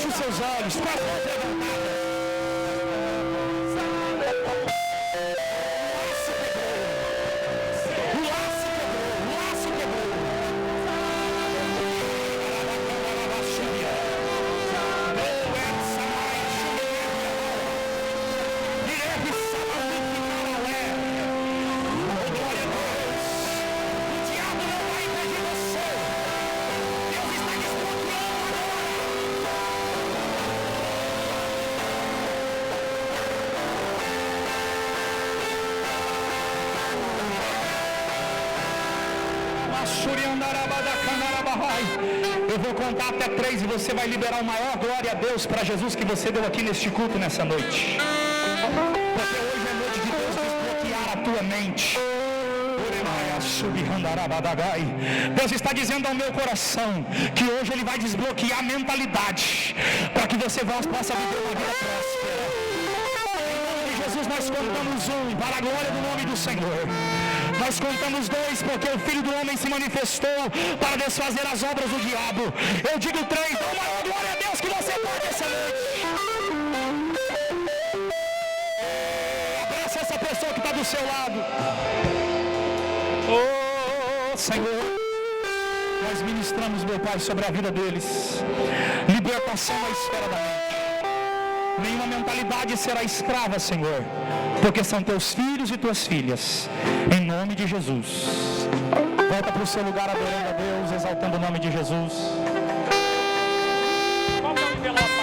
[SPEAKER 2] Feche os seus olhos, com as mãos levantadas. Eu vou contar até 3 e você vai liberar a maior glória a Deus para Jesus que você deu aqui neste culto nessa noite. Porque hoje é noite de Deus desbloquear a tua mente. Deus está dizendo ao meu coração que hoje Ele vai desbloquear a mentalidade para que você possa viver uma vida próspera. Em nome de Jesus nós contamos 1 para a glória do nome do Senhor. Nós contamos 2 porque o Filho do Homem se manifestou para desfazer as obras do diabo. Eu digo 3, dá uma glória a Deus que você pode essa noite. Abraça essa pessoa que está do seu lado. Oh Senhor, nós ministramos, meu Pai, sobre a vida deles. Libertação na esfera da mente. Nenhuma mentalidade será escrava, Senhor, porque são teus filhos e tuas filhas, em nome de Jesus. Volta para o seu lugar adorando a Deus, exaltando o nome de Jesus. Qual é o envelope?